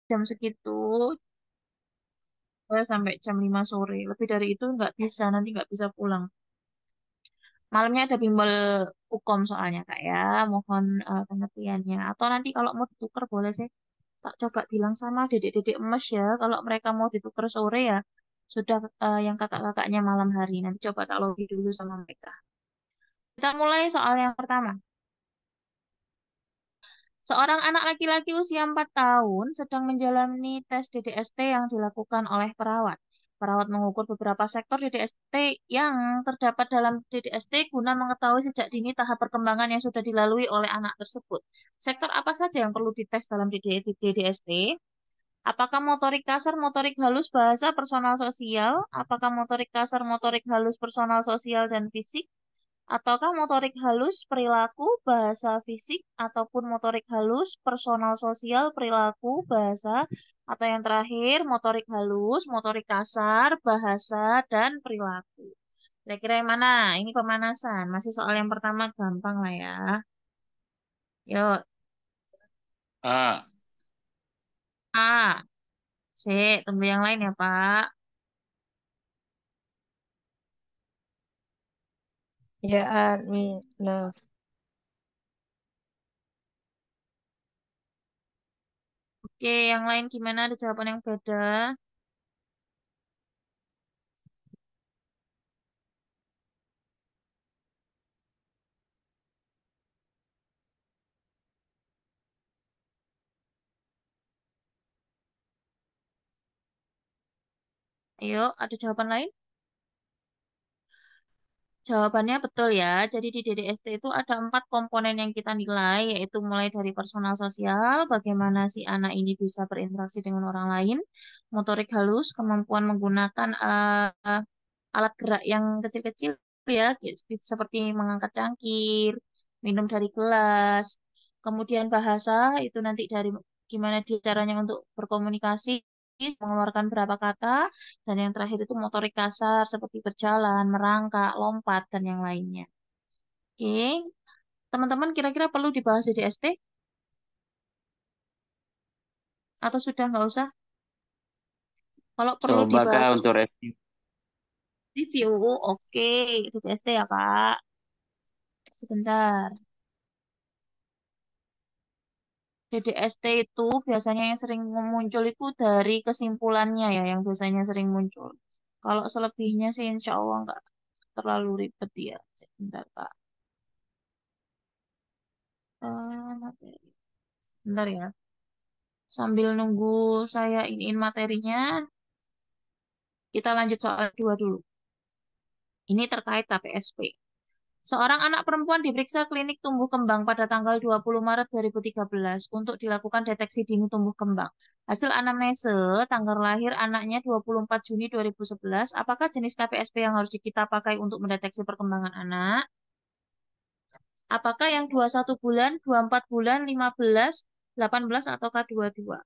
jam segitu sampai jam 5 sore. Lebih dari itu nggak bisa, nanti nggak bisa pulang. Malamnya ada bimbel Ukom soalnya Kak ya. Mohon pengertiannya. Atau nanti kalau mau ditukar boleh sih. Tak coba bilang sama dedek-dedek emes ya. Kalau mereka mau ditukar sore ya. Sudah yang kakak-kakaknya malam hari. Nanti coba tak lobby dulu sama mereka. Kita mulai soal yang pertama. Seorang anak laki-laki usia 4 tahun sedang menjalani tes DDST yang dilakukan oleh perawat. Perawat mengukur beberapa sektor DDST yang terdapat dalam DDST guna mengetahui sejak dini tahap perkembangan yang sudah dilalui oleh anak tersebut. Sektor apa saja yang perlu dites dalam DDST? Apakah motorik kasar, motorik halus, bahasa, personal sosial? Apakah motorik kasar, motorik halus, personal sosial, dan fisik? Ataukah motorik halus, perilaku, bahasa fisik, ataupun motorik halus, personal sosial, perilaku, bahasa, atau yang terakhir, motorik halus, motorik kasar, bahasa, dan perilaku. Kira-kira yang mana? Ini pemanasan. Masih soal yang pertama gampang lah ya. Yuk, A. A. C. Tunggu yang lain ya, Pak. Ya, minus. Oke, yang lain gimana? Ada jawaban yang beda? Ayo, ada jawaban lain? Jawabannya betul ya. Jadi di DDST itu ada 4 komponen yang kita nilai, yaitu mulai dari personal sosial, bagaimana si anak ini bisa berinteraksi dengan orang lain, motorik halus, kemampuan menggunakan alat gerak yang kecil-kecil ya, seperti mengangkat cangkir, minum dari gelas. Kemudian bahasa itu nanti dari gimana dia caranya untuk berkomunikasi, mengeluarkan berapa kata, dan yang terakhir itu motorik kasar seperti berjalan, merangkak, lompat, dan yang lainnya. Oke, teman-teman kira-kira perlu dibahas di DST atau sudah nggak usah? Kalau perlu Coba dibahas Kak terus untuk review. review, oke, di DST ya Kak. Sebentar. DDST itu biasanya yang sering muncul itu dari kesimpulannya ya, yang biasanya sering muncul. Kalau selebihnya sih insya Allah nggak terlalu ribet ya. Sebentar Kak. Materi. Bentar ya. Sambil nunggu saya iniin materinya, kita lanjut soal dua dulu. Ini terkait KPSP. Seorang anak perempuan diperiksa klinik tumbuh kembang pada tanggal 20 Maret 2013 untuk dilakukan deteksi dini tumbuh kembang. Hasil anamnese tanggal lahir anaknya 24 Juni 2011. Apakah jenis KPSP yang harus kita pakai untuk mendeteksi perkembangan anak? Apakah yang 21 bulan, 24 bulan, 15, 18, ataukah 22?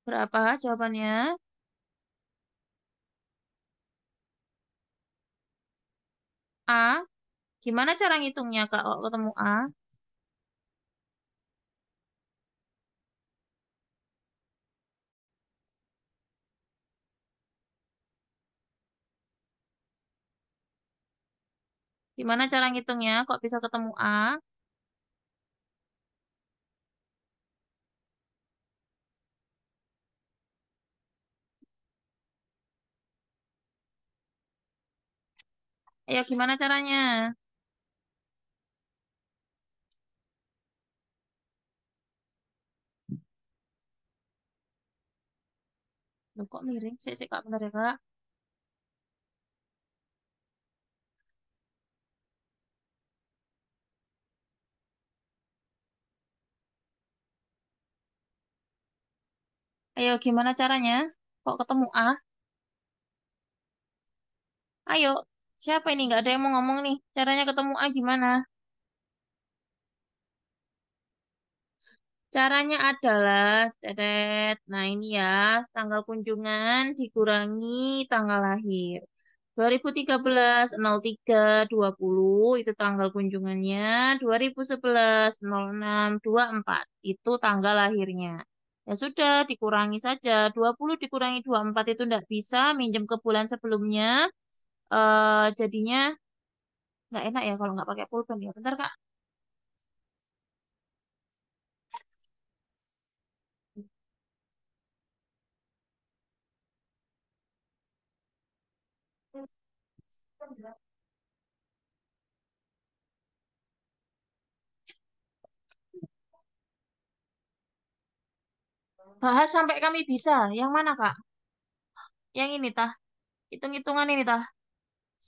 Berapa jawabannya? A. Gimana cara ngitungnya, Kak, kalau ketemu A? Gimana cara ngitungnya? Kok bisa ketemu A? Ayo, gimana caranya? Loh, kok miring? Sik, Kak, bentar ya, Kak. Ayo, gimana caranya? Kok ketemu A? Ayo, siapa ini? Nggak ada yang mau ngomong nih. Caranya ketemu A gimana? Caranya adalah, tetet. Nah ini ya, tanggal kunjungan dikurangi tanggal lahir. 2013 03 20 itu tanggal kunjungannya, 2011 06 24 itu tanggal lahirnya. Ya sudah, dikurangi saja. 20 dikurangi 24 itu enggak bisa, minjem ke bulan sebelumnya. Jadinya nggak enak ya kalau nggak pakai pulpen ya. Bentar, Kak. Bahas sampai kami bisa. Yang mana, Kak? Yang ini, tah. Hitung-hitungan ini, tah.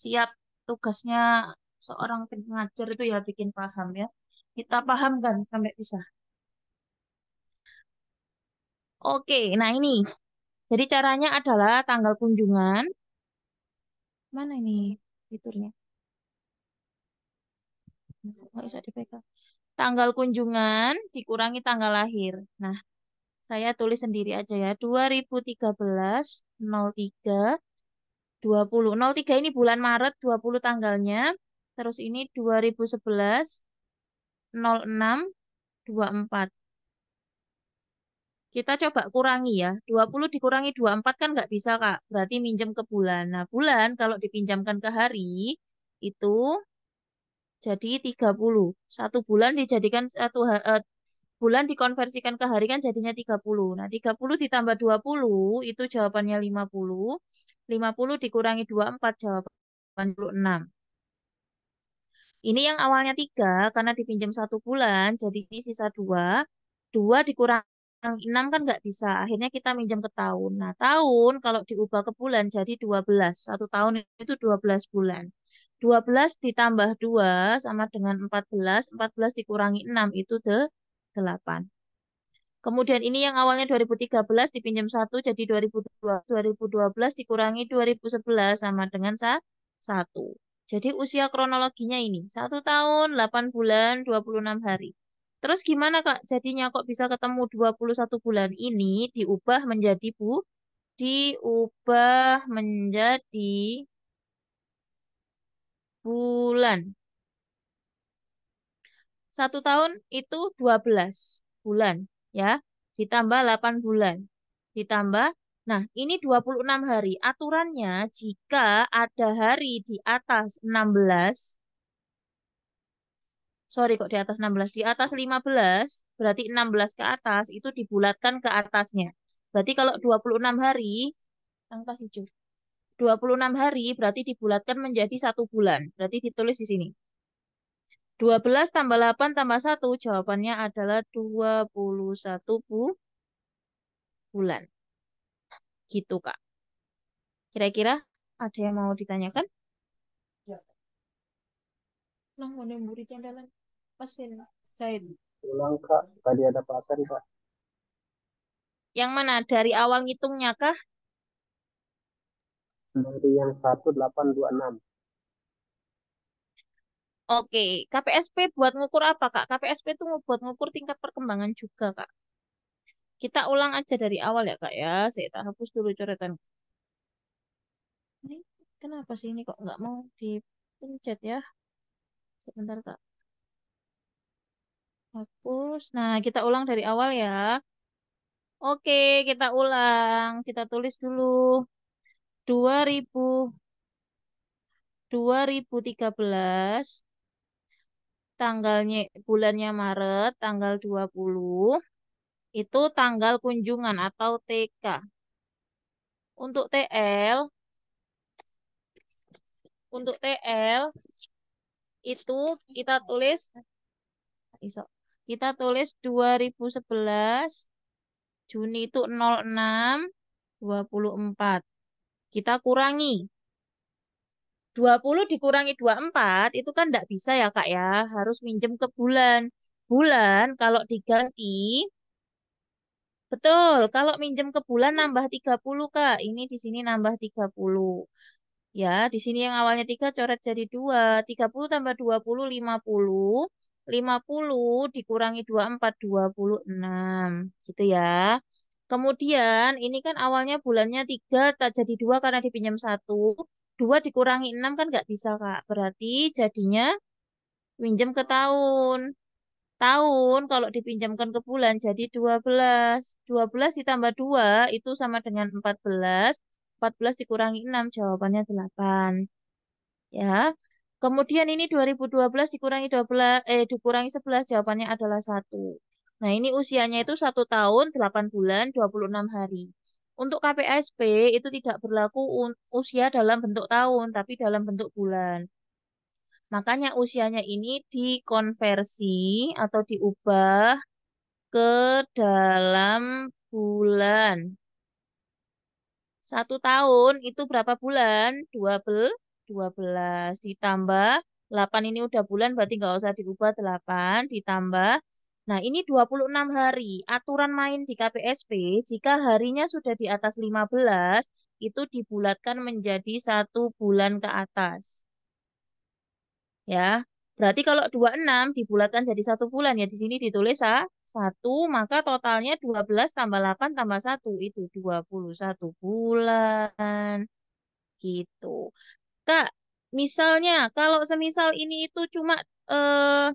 Siap tugasnya seorang pengajar itu ya bikin paham ya. Kita pahamkan sampai bisa. Oke, nah ini. Jadi caranya adalah tanggal kunjungan. Mana ini fiturnya? Nggak bisa dipegang. Tanggal kunjungan dikurangi tanggal lahir. Nah, saya tulis sendiri aja ya. 2013 03 20. 03 ini bulan Maret, 20 tanggalnya. Terus ini 2011 06 24. Kita coba kurangi ya. 20 dikurangi 24 kan nggak bisa, Kak. Berarti minjem ke bulan. Nah, bulan kalau dipinjamkan ke hari, itu jadi 30. Satu bulan dijadikan bulan dikonversikan ke hari kan jadinya 30. Nah, 30 ditambah 20 itu jawabannya 50. 50 dikurangi 24 jawaban 26. Ini yang awalnya 3 karena dipinjam 1 bulan, jadi ini sisa 2. 2 dikurangi 6 kan nggak bisa. Akhirnya kita minjam ke tahun. Nah, tahun kalau diubah ke bulan jadi 12. 1 tahun itu 12 bulan. 12 ditambah 2 sama dengan 14. 14 dikurangi 6 itu 8. Kemudian ini yang awalnya 2013 dipinjam 1 jadi 2002. 2012 dikurangi 2011 sama dengan 1. Jadi usia kronologinya ini 1 tahun, 8 bulan, 26 hari. Terus gimana Kak? Jadinya kok bisa ketemu 21 bulan ini diubah menjadi bulan. 1 tahun itu 12 bulan ya. Ditambah 8 bulan. Ditambah, nah ini 26 hari. Aturannya jika ada hari di atas 16, sorry kok di atas 16, di atas 15, berarti 16 ke atas, itu dibulatkan ke atasnya. Berarti kalau 26 hari, angka hijau. 26 hari berarti dibulatkan menjadi 1 bulan. Berarti ditulis di sini. 12 tambah 8 tambah 1, jawabannya adalah 21 bulan. Gitu, Kak. Kira-kira ada yang mau ditanyakan? Ya. Nah, mau nemburi cendalan. Mesin jahit. Ulang Kak, tadi ada paten Kak. Yang mana? Dari awal ngitungnya kah? Dari yang 1826. Oke, KPSP buat ngukur apa, Kak? KPSP itu buat ngukur tingkat perkembangan juga, Kak. Kita ulang aja dari awal ya, Kak ya. Saya tak hapus dulu coretan. Ini kenapa sih ini kok nggak mau dipencet ya? Sebentar, Kak. Hapus. Nah, kita ulang dari awal ya. Oke, kita ulang. Kita tulis dulu. 2000, 2013, tanggalnya, bulannya Maret, tanggal 20, itu tanggal kunjungan atau TK. Untuk TL, untuk TL itu kita tulis, iso, kita tulis 2011, Juni itu 06, 24. Kita kurangi. 20 dikurangi 24 itu kan enggak bisa ya Kak ya. Harus minjem ke bulan. Bulan kalau diganti, betul. Kalau minjem ke bulan nambah 30 Kak. Ini di sini nambah 30. Ya, di sini yang awalnya 3 coret jadi 2. 30 tambah 20, 50. 50 dikurangi 24, 26. Gitu ya. Kemudian ini kan awalnya bulannya 3 tak jadi 2 karena dipinjam 1. 2 dikurangi 6 kan nggak bisa, Kak. Berarti jadinya pinjam ke tahun. Tahun kalau dipinjamkan ke bulan jadi 12. 12 ditambah 2 itu sama dengan 14. 14 dikurangi 6 jawabannya 8. Ya. Kemudian ini 2012 dikurangi 12 dikurangi 11 jawabannya adalah 1. Nah, ini usianya itu 1 tahun, 8 bulan, 26 hari. Untuk KPSP itu tidak berlaku usia dalam bentuk tahun, tapi dalam bentuk bulan. Makanya usianya ini dikonversi atau diubah ke dalam bulan. 1 tahun itu berapa bulan? 12 ditambah 8 ini udah bulan berarti nggak usah diubah 8 ditambah. Nah, ini 26 hari. Aturan main di KPSP jika harinya sudah di atas 15 itu dibulatkan menjadi 1 bulan ke atas. Ya. Berarti kalau 26 dibulatkan jadi 1 bulan ya di sini ditulis 1 maka totalnya 12 tambah 8 tambah 1 itu 21 bulan gitu. Kak, misalnya kalau semisal ini itu cuma eh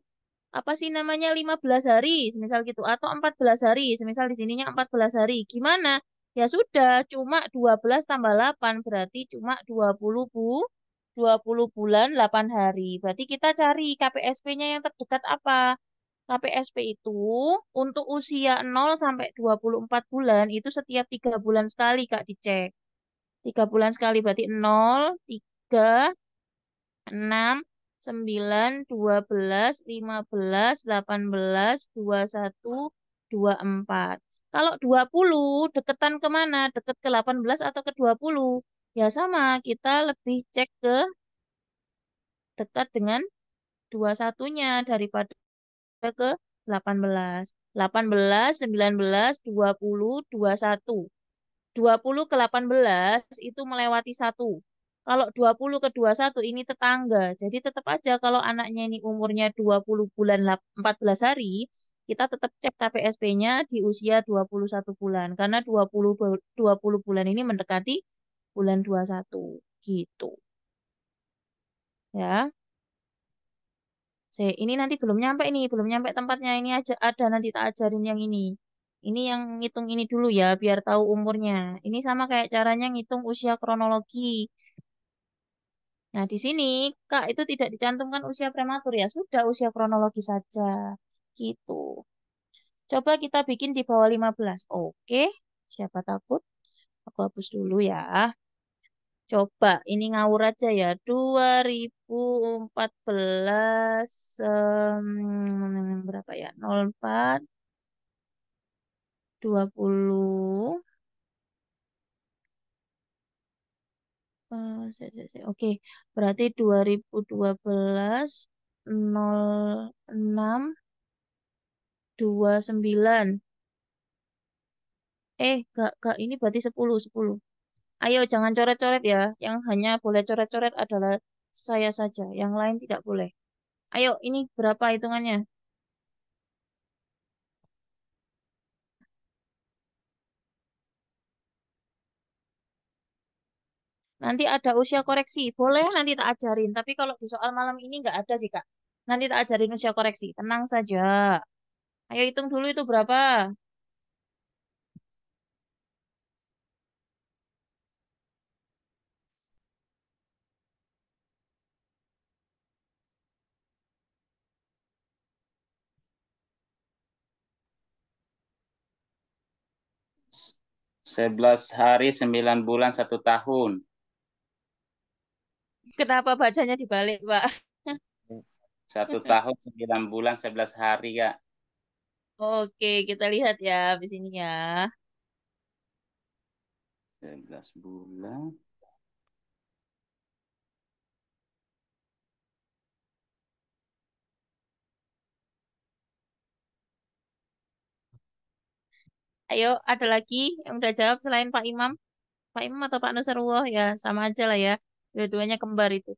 apa sih namanya 15 hari, semisal gitu atau 14 hari, semisal di sininya 14 hari. Gimana? Ya sudah, cuma 12 tambah 8 berarti cuma 20 bulan 8 hari. Berarti kita cari KPSP-nya yang terdekat apa? KPSP itu untuk usia 0 sampai 24 bulan itu setiap 3 bulan sekali Kak dicek. 3 bulan sekali berarti 0, 3, 6, 9, 12, 15, 18, 21, 24. Kalau 20 deketan kemana? Deket ke 18 atau ke 20? Ya sama, kita lebih cek ke dekat dengan 21-nya daripada ke 18. 18, 19, 20, 21. 20 ke 18 itu melewati 1. Kalau 20 ke 21 ini tetangga. Jadi tetap aja kalau anaknya ini umurnya 20 bulan 14 hari, kita tetap cek KPSP-nya di usia 21 bulan. Karena 20 bulan ini mendekati bulan 21. Gitu. Ya. Ini nanti belum nyampe ini, belum nyampe tempatnya. Ini aja ada nanti tak ajarin yang ini. Ini yang ngitung ini dulu ya, biar tahu umurnya. Ini sama kayak caranya ngitung usia kronologi. Nah, di sini, Kak, itu tidak dicantumkan usia prematur ya. Sudah usia kronologi saja. Gitu. Coba kita bikin di bawah 15. Oke. Siapa takut? Aku hapus dulu ya. Coba, ini ngawur aja ya. 2014, berapa ya? 04, 20. Oke, berarti 2012, 06, 29. Gak, ini berarti 10, 10. Ayo, jangan coret-coret ya. Yang hanya boleh coret-coret adalah saya saja. Yang lain tidak boleh. Ayo, ini berapa hitungannya? Nanti ada usia koreksi. Boleh nanti tak ajarin. Tapi kalau di soal malam ini nggak ada sih, Kak. Nanti tak ajarin usia koreksi. Tenang saja. Ayo hitung dulu itu berapa. S- 11 hari 9 bulan 1 tahun. Kenapa bacanya dibalik, Pak? 1 tahun 9 bulan 11 hari, Kak. Oke, kita lihat ya di sini ya. 11 bulan. Ayo, ada lagi yang udah jawab selain Pak Imam? Pak Imam atau Pak Nusarullah ya, sama aja lah ya. Dua-duanya kembar itu.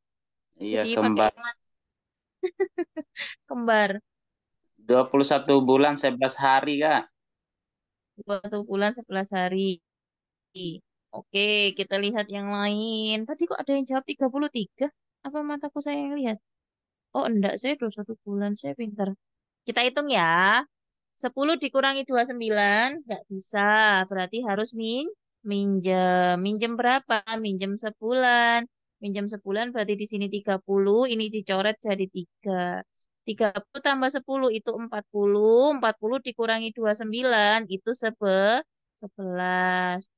Iya, Jadi pakai kembar. ingat kembar. 21 bulan 11 hari, Kak. 21 bulan 11 hari. Oke, kita lihat yang lain. Tadi kok ada yang jawab 33? Apa mataku saya yang lihat? Oh, enggak, saya 21 bulan, saya pintar. Kita hitung ya. 10 dikurangi 29, nggak bisa. Berarti harus minjem. Minjem berapa? Minjem sebulan. Minjem sebulan berarti di sini 30, ini dicoret jadi 3. 30 tambah 10 itu 40. 40 dikurangi 29 itu 11.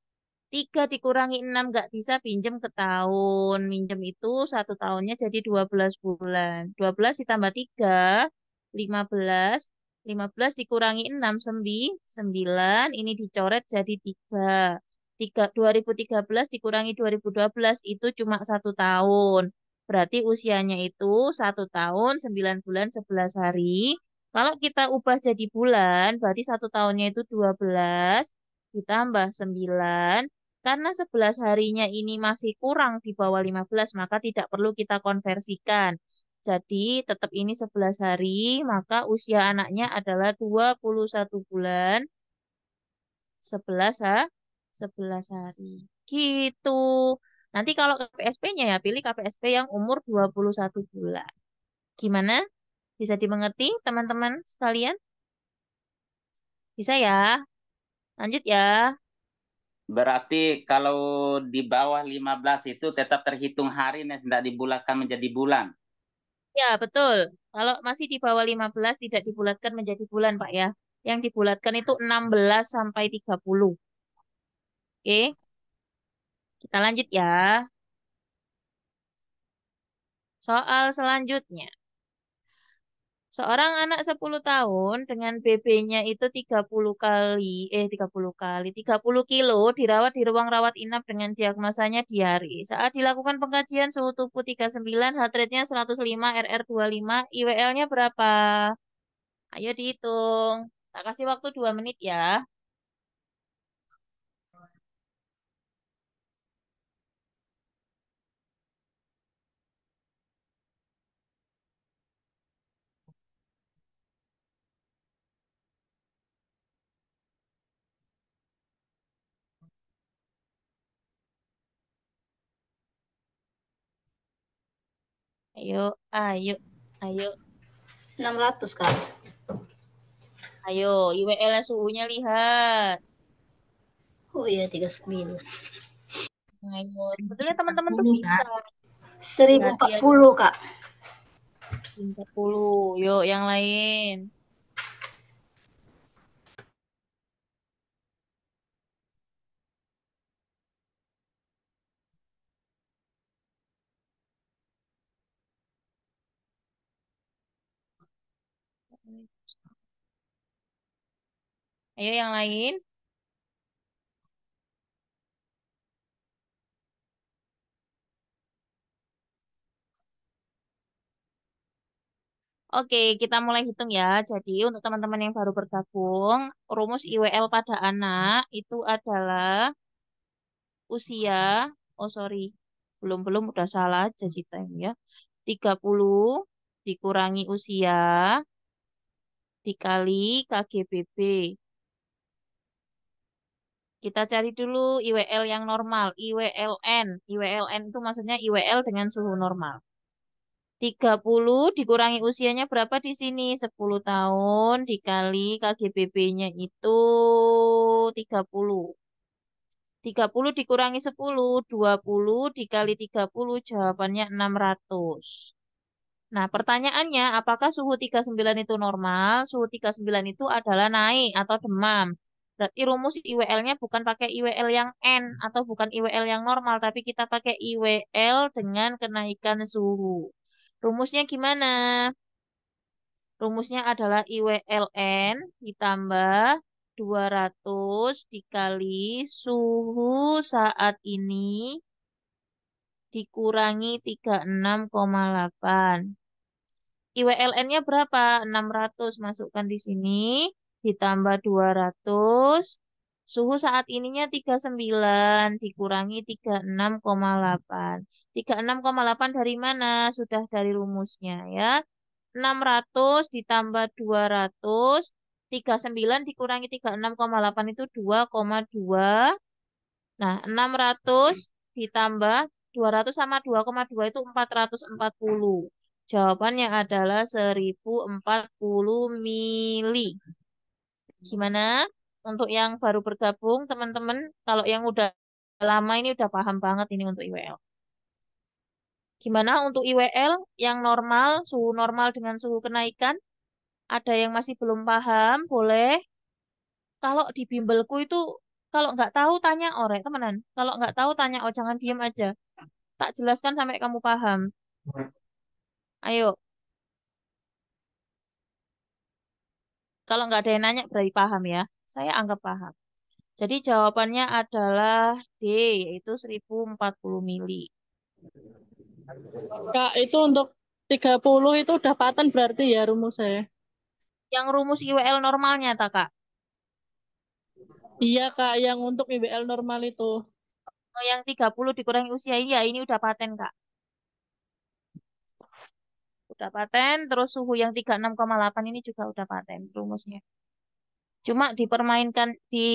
3 dikurangi 6 nggak bisa pinjem ke tahun. Minjem itu 1 tahunnya jadi 12 bulan. 12 ditambah 3, 15. 15 dikurangi 6, 9. Ini dicoret jadi 3. 2013 dikurangi 2012 itu cuma 1 tahun. Berarti usianya itu 1 tahun, 9 bulan, 11 hari. Kalau kita ubah jadi bulan, berarti 1 tahunnya itu 12 ditambah 9. Karena 11 harinya ini masih kurang di bawah 15, maka tidak perlu kita konversikan. Jadi tetap ini 11 hari, maka usia anaknya adalah 21 bulan, 11 11 hari. Gitu. Nanti kalau KPSP-nya ya pilih KPSP yang umur 21 bulan. Gimana? Bisa dimengerti teman-teman sekalian? Bisa ya? Lanjut ya. Berarti kalau di bawah 15 itu tetap terhitung hari, Nes, tidak dibulatkan menjadi bulan. Ya, betul. Kalau masih di bawah 15 tidak dibulatkan menjadi bulan, Pak ya. Yang dibulatkan itu 16 sampai 30. Oke, kita lanjut ya. Soal selanjutnya. Seorang anak 10 tahun dengan BB-nya itu 30 kilo dirawat di ruang rawat inap dengan diagnosanya diare. Saat dilakukan pengkajian suhu tubuh 39, heart rate-nya 105, RR 25, IWL-nya berapa? Ayo dihitung. Tak kasih waktu 2 menit ya. Ayo, ayo, ayo, 600 Kak. ayo. IWL suhunya lihat. Oh iya 39. Ayo, sebetulnya teman-teman tuh bisa. 1040 Kak. 40. Yuk, yang lain. Ayo, yang lain. Oke, kita mulai hitung ya. Jadi, untuk teman-teman yang baru bergabung, rumus IWL pada anak itu adalah usia, oh sorry, belum-belum udah salah aja cita ini ya. 30 dikurangi usia dikali KGBB. Kita cari dulu IWL yang normal, IWLN. IWLN itu maksudnya IWL dengan suhu normal. 30 dikurangi usianya berapa di sini? 10 tahun dikali KGBB-nya itu 30. 30 dikurangi 10, 20 dikali 30, jawabannya 600. Nah, pertanyaannya, apakah suhu 39 itu normal? Suhu 39 itu adalah naik atau demam. Berarti rumus IWL-nya bukan pakai IWL yang N atau bukan IWL yang normal, tapi kita pakai IWL dengan kenaikan suhu. Rumusnya gimana? Rumusnya adalah IWLN ditambah 200 dikali suhu saat ini dikurangi 36,8. IWLN-nya berapa? 600. Masukkan di sini. Ditambah 200. Suhu saat ininya 39. Dikurangi 36,8. 36,8 dari mana? Sudah dari rumusnya ya. 600 ditambah 200, 39 dikurangi 36,8 itu 2,2. Nah, 600 ditambah 200 sama 2,2 itu 440. Jawabannya adalah 1040 mili. Gimana? Untuk yang baru bergabung, teman-teman, kalau yang udah lama ini udah paham banget ini untuk IWL. Gimana untuk IWL yang normal, suhu normal dengan suhu kenaikan? Ada yang masih belum paham, boleh. Kalau di bimbelku itu, kalau nggak tahu tanya orek, temenan. Kalau nggak tahu tanya, oh jangan diem aja. Tak jelaskan sampai kamu paham. Ayo, kalau nggak ada yang nanya berarti paham ya. Saya anggap paham. Jadi jawabannya adalah D, yaitu 1040 mili. Kak, itu untuk 30 itu udah paten berarti ya rumus saya. Yang rumus IWL normalnya, tak Kak? Iya, Kak, yang untuk IWL normal itu. Oh, yang 30 dikurangi usia ini, ya ini udah paten, Kak. Udah paten, terus suhu yang 36,8 ini juga udah paten rumusnya. Cuma dipermainkan di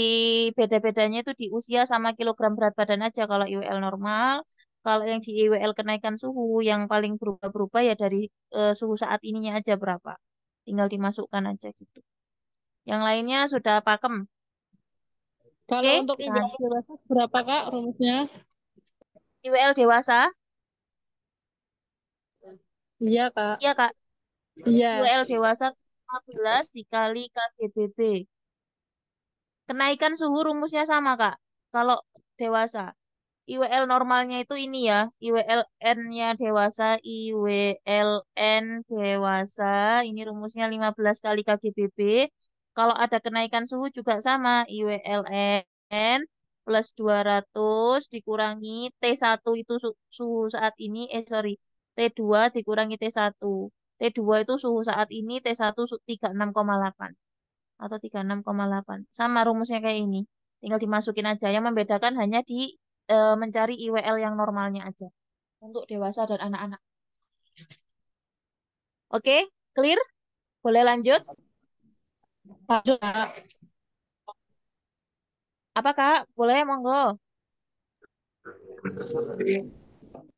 beda-bedanya itu di usia sama kilogram berat badan aja kalau IWL normal. Kalau yang di IWL kenaikan suhu yang paling berubah-berubah ya dari suhu saat ininya aja berapa. Tinggal dimasukkan aja gitu. Yang lainnya sudah pakem. Kalau Oke, untuk kita IWL lanjut. dewasa berapa, Kak, rumusnya? IWL dewasa. Iya, Kak. Iya, Kak. Iya. IWL dewasa 15 dikali KGBB. Kenaikan suhu rumusnya sama, Kak. Kalau dewasa. IWL normalnya itu ini ya, IWLN-nya dewasa, IWLN dewasa, ini rumusnya 15 kali KGBB. Kalau ada kenaikan suhu juga sama, IWLN plus 200 dikurangi T1 itu suhu saat ini, sorry, T2 dikurangi T1. T2 itu suhu saat ini, T1 36,8 atau 36,8. Sama rumusnya kayak ini. Tinggal dimasukin aja. Yang membedakan hanya di mencari IWL yang normalnya aja. Untuk dewasa dan anak-anak. Oke, clear? Boleh lanjut? Lanjut, Kak. Apa Kak? Boleh, monggo.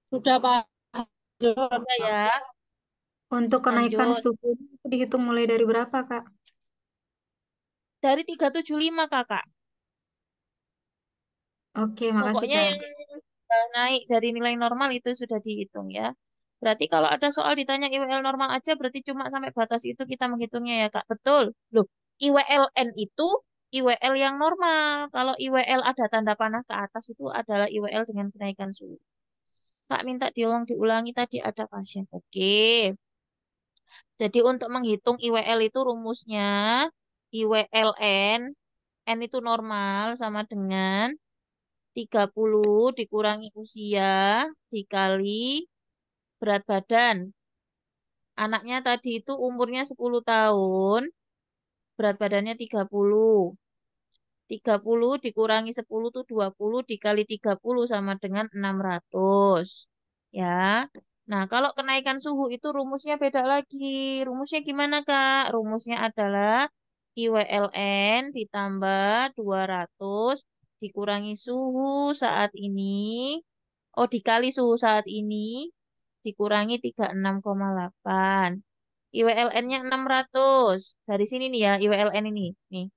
Sudah, Pak. Lanjut. Udah ya, Untuk kenaikan lanjut. suku itu dihitung mulai dari berapa, Kak? Dari 375 Kakak. Oke, makasih, Pokoknya Kak. yang naik dari nilai normal itu sudah dihitung ya. Berarti kalau ada soal ditanya IWL normal aja, berarti cuma sampai batas itu kita menghitungnya ya Kak. Betul. Loh, IWLN itu IWL yang normal. Kalau IWL ada tanda panah ke atas itu adalah IWL dengan kenaikan suhu. Kak minta diulangi tadi ada pasien. Oke. Jadi untuk menghitung IWL itu rumusnya IWLN, N itu normal sama dengan 30 dikurangi usia dikali berat badan. Anaknya tadi itu umurnya 10 tahun, berat badannya 30. 30 dikurangi 10 itu 20 dikali 30 sama dengan 600. Ya. Nah, kalau kenaikan suhu itu rumusnya beda lagi. Rumusnya gimana, Kak? Rumusnya adalah IWLN ditambah 200 dikurangi suhu saat ini. Oh, dikali suhu saat ini dikurangi 36,8. IWLN-nya 600. Dari sini nih ya, IWLN ini. Nih,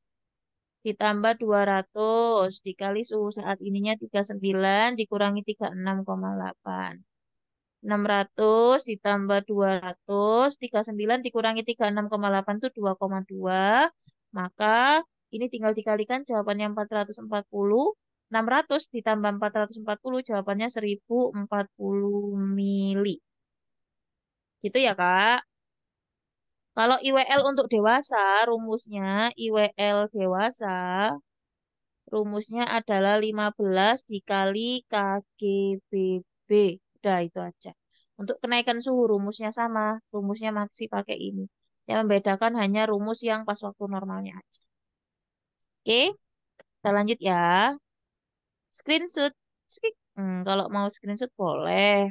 ditambah 200 dikali suhu saat ininya 39 dikurangi 36,8. 600 ditambah 200, 39 dikurangi 36,8 itu 2,2. Maka ini tinggal dikalikan jawabannya 440. 600 ditambah 440 jawabannya 1040 mili. Gitu ya, Kak. Kalau IWL untuk dewasa, rumusnya IWL dewasa, rumusnya adalah 15 dikali KGBB. Udah itu aja. Untuk kenaikan suhu rumusnya sama, rumusnya masih pakai ini. Yang membedakan hanya rumus yang pas waktu normalnya aja. Oke, kita lanjut ya. Screenshot. Kalau mau screenshot boleh.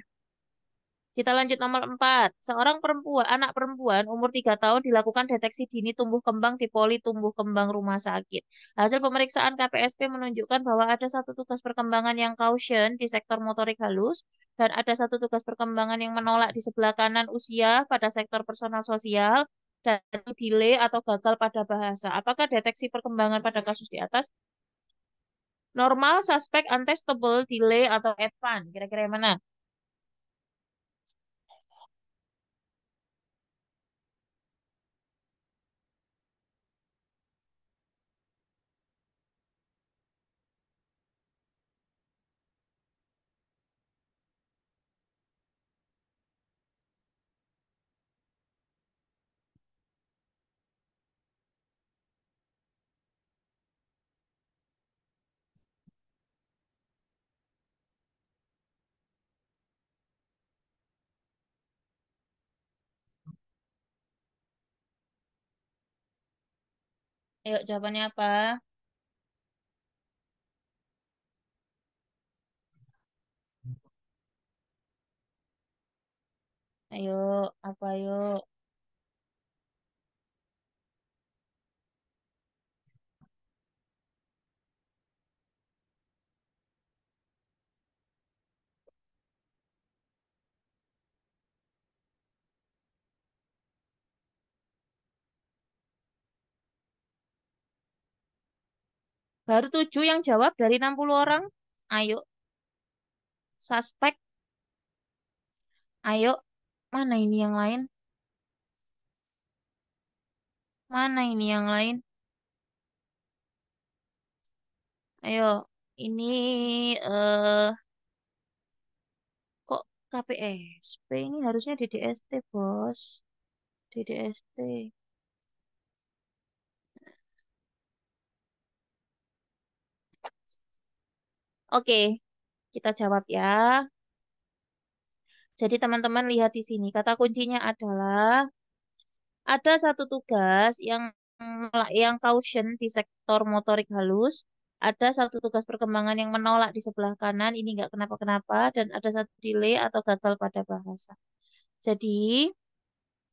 Kita lanjut nomor 4. Seorang anak perempuan umur 3 tahun dilakukan deteksi dini tumbuh kembang di poli tumbuh kembang rumah sakit. Hasil pemeriksaan KPSP menunjukkan bahwa ada satu tugas perkembangan yang caution di sektor motorik halus dan ada satu tugas perkembangan yang menolak di sebelah kanan usia pada sektor personal sosial dan delay atau gagal pada bahasa. Apakah deteksi perkembangan pada kasus di atas normal, suspek, untestable, delay, atau advance? Kira-kira yang mana? Ayo, jawabannya apa? Ayo, apa yuk? Baru 7 yang jawab dari 60 orang. Ayo, suspek. Ayo, mana ini yang lain? Mana ini yang lain? Ayo, ini kok KPSP ini harusnya DDST, Bos. DDST. Oke, kita jawab ya. Jadi teman-teman lihat di sini, kata kuncinya adalah ada satu tugas yang caution di sektor motorik halus, ada satu tugas perkembangan yang menolak di sebelah kanan, ini nggak kenapa-kenapa, dan ada satu delay atau gagal pada bahasa. Jadi,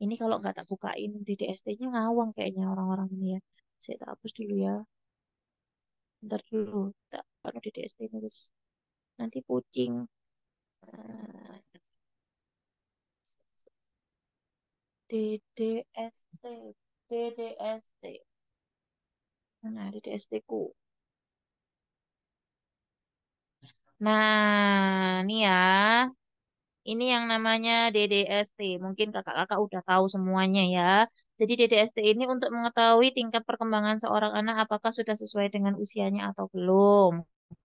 ini kalau nggak tak bukain di DST-nya ngawang kayaknya orang-orang ini ya. Saya tak hapus dulu ya. Bentar dulu, tak kalau di DST ini terus nanti pucing. DDST, DDST. Mana DDST ku? Nah, ini ya. Ini yang namanya DDST. Mungkin kakak-kakak udah tahu semuanya ya. Jadi DDST ini untuk mengetahui tingkat perkembangan seorang anak apakah sudah sesuai dengan usianya atau belum.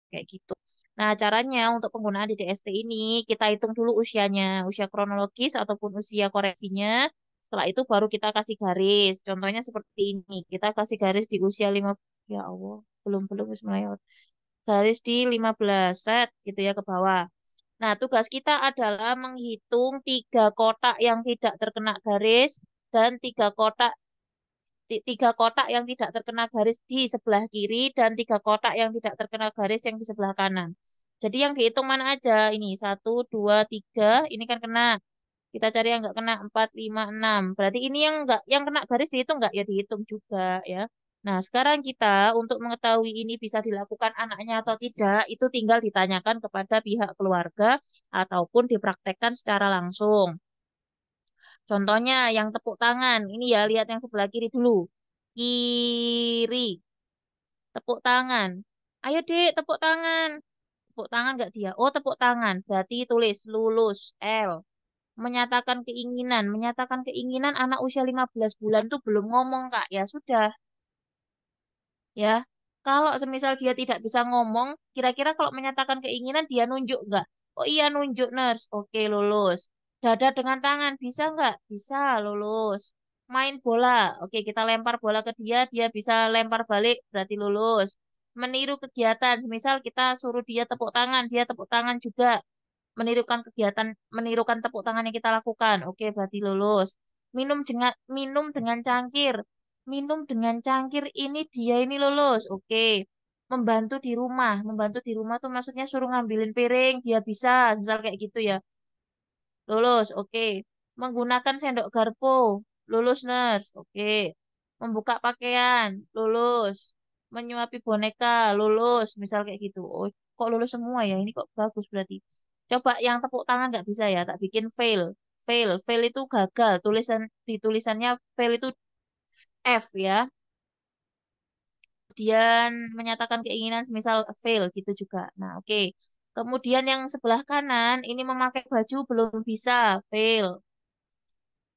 Kayak gitu. Nah, caranya untuk penggunaan DDST ini kita hitung dulu usianya, usia kronologis ataupun usia koreksinya. Setelah itu baru kita kasih garis. Contohnya seperti ini. Kita kasih garis di usia 5, ya Allah, belum wis melewat. Garis di 15 set gitu ya ke bawah. Nah, tugas kita adalah menghitung 3 kotak yang tidak terkena garis dan 3 kotak yang tidak terkena garis di sebelah kiri dan 3 kotak yang tidak terkena garis yang di sebelah kanan. Jadi yang dihitung mana aja? Ini 1, 2, 3. Ini kan kena. Kita cari yang nggak kena 4, 5, 6. Berarti ini yang nggak, yang kena garis dihitung nggak? Ya dihitung juga ya. Nah, sekarang kita untuk mengetahui ini bisa dilakukan anaknya atau tidak, itu tinggal ditanyakan kepada pihak keluarga ataupun dipraktekkan secara langsung. Contohnya yang tepuk tangan. Ini ya, lihat yang sebelah kiri dulu. Kiri, tepuk tangan. Ayo dek, tepuk tangan. Tepuk tangan nggak dia? Oh, tepuk tangan. Berarti tulis lulus, L. Menyatakan keinginan anak usia 15 bulan tuh belum ngomong, Kak. Ya sudah, ya. Kalau semisal dia tidak bisa ngomong, kira-kira kalau menyatakan keinginan dia nunjuk nggak? Oh iya nunjuk nurse, oke lulus. Dada dengan tangan bisa nggak? Bisa lulus. Main bola, oke kita lempar bola ke dia, dia bisa lempar balik, berarti lulus. Meniru kegiatan, semisal kita suruh dia tepuk tangan, dia tepuk tangan juga. Menirukan tepuk tangan yang kita lakukan, oke berarti lulus. Minum dengan cangkir. Minum dengan cangkir ini dia ini lulus. Oke. Membantu di rumah. Membantu di rumah tuh maksudnya suruh ngambilin piring. Dia bisa. Misal kayak gitu ya. lulus, oke. Menggunakan sendok garpu, lulus nurse, oke. Membuka pakaian, lulus. Menyuapi boneka, lulus, misal kayak gitu. Oh, kok lulus semua ya? Ini kok bagus berarti. Coba yang tepuk tangan nggak bisa ya, tak bikin fail. Fail, fail itu gagal. Di tulisannya fail itu F ya. Kemudian menyatakan keinginan semisal fail gitu juga. Nah, oke. Kemudian yang sebelah kanan ini memakai baju belum bisa, fail.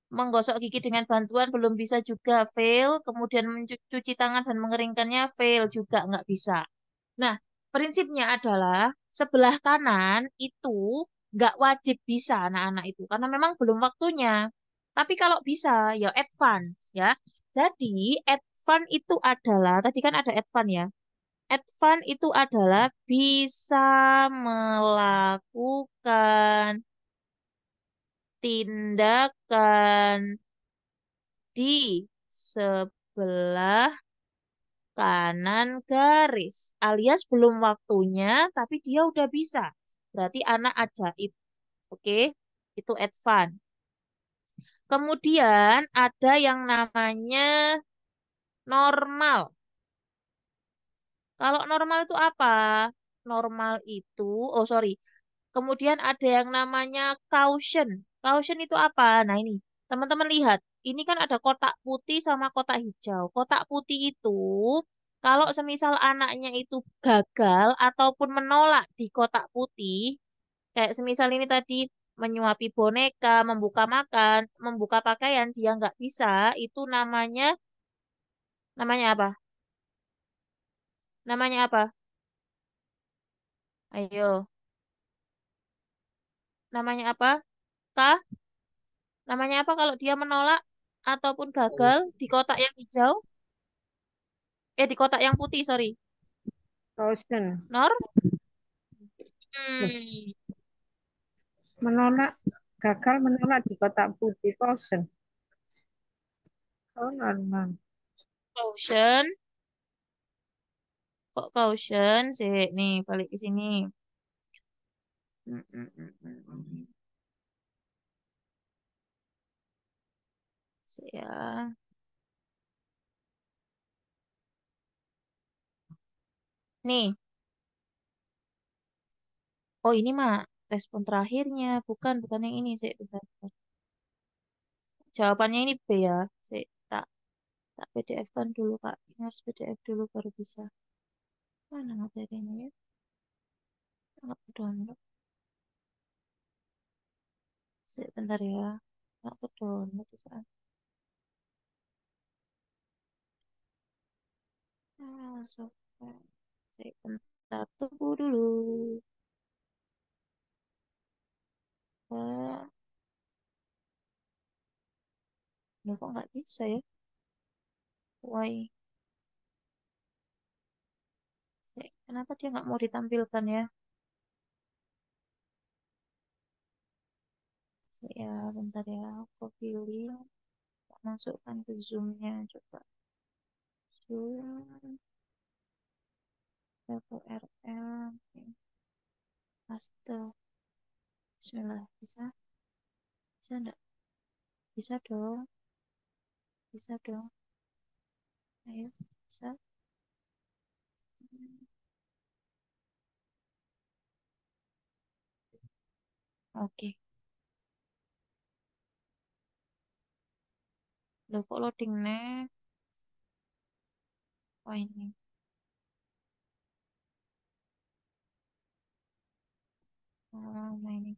Menggosok gigi dengan bantuan belum bisa juga, fail. Kemudian mencuci tangan dan mengeringkannya, fail juga nggak bisa. Nah, prinsipnya adalah sebelah kanan itu nggak wajib bisa anak-anak itu karena memang belum waktunya. Tapi kalau bisa ya advance ya. Jadi advance itu adalah tadi kan ada advance ya. Advance itu adalah bisa melakukan tindakan di sebelah kanan garis alias belum waktunya tapi dia udah bisa. Berarti anak ajaib. Oke, itu advance. Kemudian ada yang namanya normal. Kalau normal itu apa? Normal itu, oh sorry. Kemudian ada yang namanya caution. Caution itu apa? Nah ini, teman-teman lihat. Ini kan ada kotak putih sama kotak hijau. Kotak putih itu, kalau semisal anaknya itu gagal ataupun menolak di kotak putih, kayak semisal ini tadi menyuapi boneka, membuka makan, membuka pakaian, dia nggak bisa, itu namanya apa? Namanya apa? Ayo, namanya apa? Kak? Namanya apa kalau dia menolak ataupun gagal di kotak yang hijau? Di kotak yang putih, sorry. Caution. Nor? Loh, Hmm. gagal menolak di kotak putih. Caution. Oh, normal. Caution. Kok caution? Sih, nih balik ke sini. Hmm, hmm, hmm, hmm, hmm. Sih, ya. Nih. Oh, ini mah respon terakhirnya. Bukan yang ini sih. Bentar, bentar. Jawabannya ini B ya. Sih, tak PDF kan dulu, Kak. Ini harus PDF dulu baru bisa. Mana materinya ya? Nggak download. Sebentar ya. Nggak download. Software. Bentar, tunggu dulu. Eh, Loh, kok nggak bisa ya? Why? Kenapa dia nggak mau ditampilkan ya? Ya, bentar ya. Aku pilih. Masukkan ke Zoom-nya. Coba. Zoom. Level RL. Oke. Paste. Bismillah. Bisa? Bisa enggak? Bisa dong. Bisa dong. Ayo. Bisa? Oke. Loh, kok loading nih? Oh, ini. Oh, ini.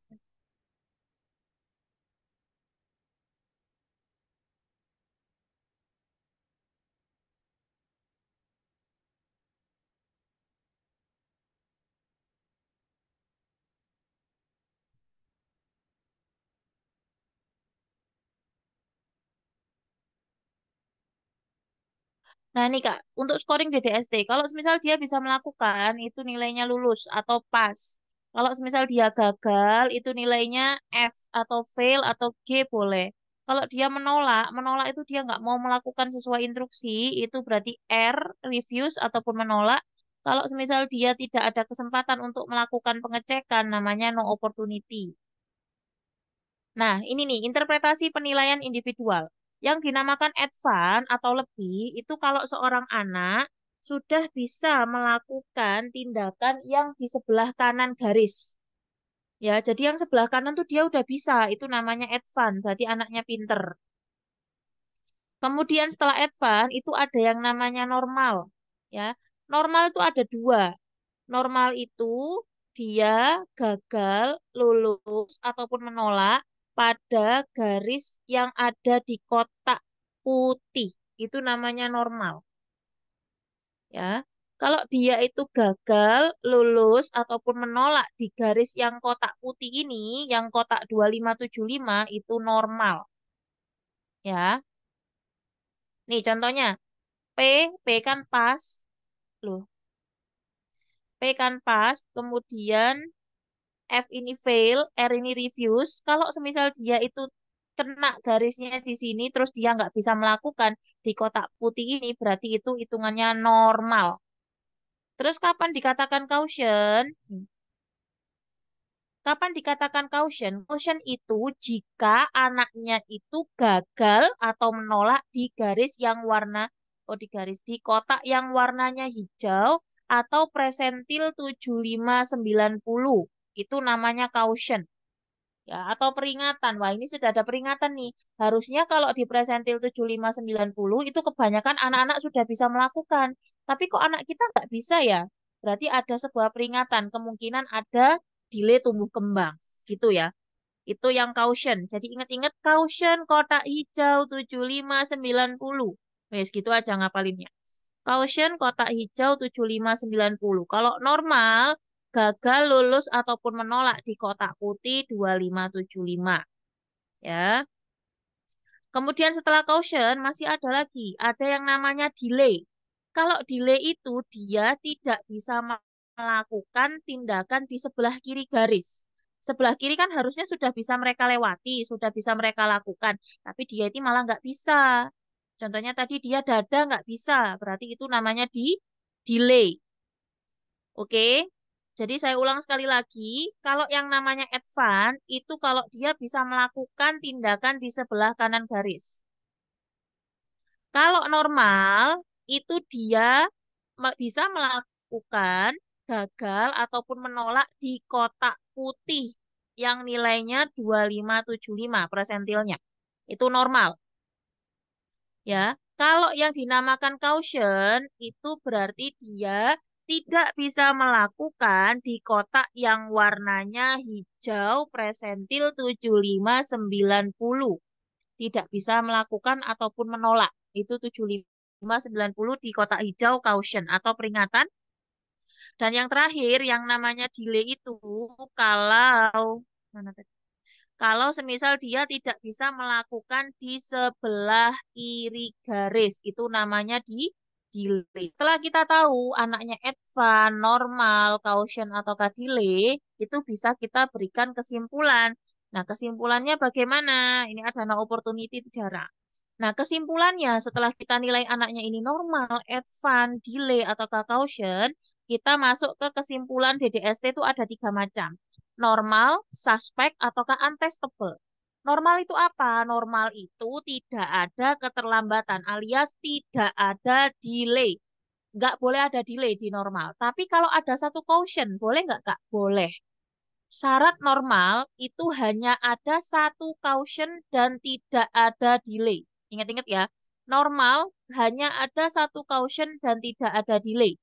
Nah, ini Kak, untuk scoring DDST, kalau semisal dia bisa melakukan, itu nilainya lulus atau pas. Kalau semisal dia gagal, itu nilainya F atau fail atau G boleh. Kalau dia menolak itu dia nggak mau melakukan sesuai instruksi, itu berarti R, refuse ataupun menolak. Kalau semisal dia tidak ada kesempatan untuk melakukan pengecekan, namanya no opportunity. Nah, ini nih, interpretasi penilaian individual. Yang dinamakan advance atau lebih, itu kalau seorang anak sudah bisa melakukan tindakan yang di sebelah kanan garis. Ya, jadi yang sebelah kanan tuh dia udah bisa, itu namanya advance, berarti anaknya pinter. Kemudian setelah advance itu ada yang namanya normal. Ya, normal itu ada dua. Normal itu dia gagal, lulus, ataupun menolak pada garis yang ada di kotak putih. Itu namanya normal. Ya, kalau dia itu gagal, lulus, ataupun menolak di garis yang kotak putih ini, yang kotak 2575 itu normal. Ya, nih contohnya, P, P kan pas, loh. P kan pas, kemudian F ini fail, R ini refuse. Kalau semisal dia itu kena garisnya di sini, terus dia nggak bisa melakukan di kotak putih ini, berarti itu hitungannya normal. Terus kapan dikatakan caution? Kapan dikatakan caution? Caution itu jika anaknya itu gagal atau menolak di garis yang warna, di garis di kotak yang warnanya hijau atau presentil 7590. Itu namanya caution. Ya, atau peringatan. Wah, ini sudah ada peringatan nih. Harusnya kalau di presentil 7590 itu kebanyakan anak-anak sudah bisa melakukan. Tapi kok anak kita nggak bisa ya? Berarti ada sebuah peringatan. Kemungkinan ada delay tumbuh kembang. Gitu ya. Itu yang caution. Jadi ingat-ingat caution kotak hijau 7590. Wes, gitu aja ngapalinnya. Caution kotak hijau 7590. Kalau normal, gagal, lulus, ataupun menolak di kotak putih 2575. Ya. Kemudian setelah caution masih ada lagi. Ada yang namanya delay. Kalau delay itu dia tidak bisa melakukan tindakan di sebelah kiri garis. Sebelah kiri kan harusnya sudah bisa mereka lewati, sudah bisa mereka lakukan. Tapi dia itu malah nggak bisa. Contohnya tadi dia dada nggak bisa, berarti itu namanya di delay. Oke, jadi saya ulang sekali lagi, kalau yang namanya advance itu kalau dia bisa melakukan tindakan di sebelah kanan garis. Kalau normal itu dia bisa melakukan gagal ataupun menolak di kotak putih yang nilainya 2575 persentilnya. Itu normal. Ya, kalau yang dinamakan caution itu berarti dia tidak bisa melakukan di kotak yang warnanya hijau presentil 7590. Tidak bisa melakukan ataupun menolak. Itu 7590 di kotak hijau caution atau peringatan. Dan yang terakhir yang namanya delay itu kalau mana tadi? Kalau semisal dia tidak bisa melakukan di sebelah kiri garis, itu namanya di delay. Setelah kita tahu anaknya advance, normal, caution, atau delay, itu bisa kita berikan kesimpulan. Nah, kesimpulannya bagaimana? Ini ada no opportunity bicara. Nah, kesimpulannya setelah kita nilai anaknya ini normal, advance, delay, atau caution, kita masuk ke kesimpulan DDST itu ada 3 macam. Normal, suspek, ataukah untestable. Normal itu apa? Normal itu tidak ada keterlambatan alias tidak ada delay. Nggak boleh ada delay di normal. Tapi kalau ada satu caution, boleh nggak Kak? Boleh. Syarat normal itu hanya ada satu caution dan tidak ada delay. Ingat-ingat ya, normal hanya ada satu caution dan tidak ada delay.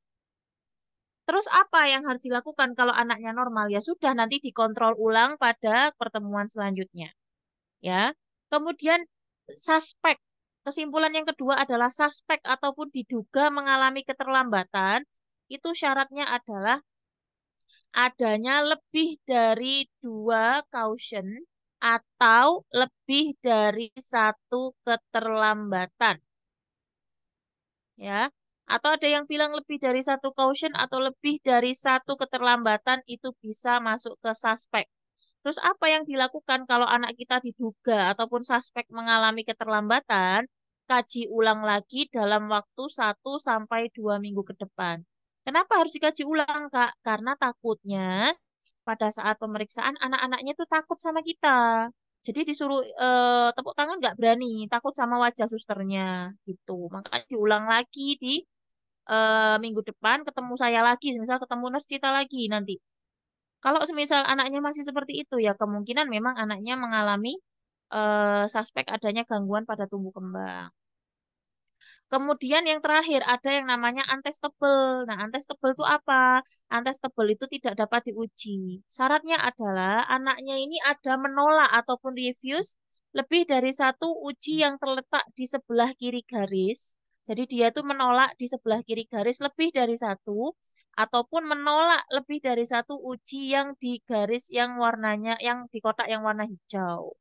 Terus apa yang harus dilakukan kalau anaknya normal? Ya sudah, nanti dikontrol ulang pada pertemuan selanjutnya. Ya. Kemudian suspek. Kesimpulan yang kedua adalah suspek ataupun diduga mengalami keterlambatan. Itu syaratnya adalah adanya lebih dari 2 caution atau lebih dari satu keterlambatan. Ya. Atau ada yang bilang lebih dari satu caution atau lebih dari satu keterlambatan itu bisa masuk ke suspek. Terus apa yang dilakukan kalau anak kita diduga ataupun suspek mengalami keterlambatan? Kaji ulang lagi dalam waktu 1 sampai 2 minggu ke depan. Kenapa harus dikaji ulang, Kak? Karena takutnya pada saat pemeriksaan anak-anaknya itu takut sama kita. Jadi disuruh tepuk tangan nggak berani, takut sama wajah susternya gitu. Makanya diulang lagi di minggu depan ketemu saya lagi, misal ketemu nurse Cita lagi nanti. Kalau semisal anaknya masih seperti itu ya kemungkinan memang anaknya mengalami suspek adanya gangguan pada tumbuh kembang. Kemudian yang terakhir ada yang namanya untestable. Nah, untestable itu apa? Untestable itu tidak dapat diuji. Syaratnya adalah anaknya ini ada menolak ataupun refuse lebih dari satu uji yang terletak di sebelah kiri garis. Jadi dia tuh menolak di sebelah kiri garis lebih dari satu ataupun menolak lebih dari satu uji yang di garis yang warnanya yang di kotak yang warna hijau.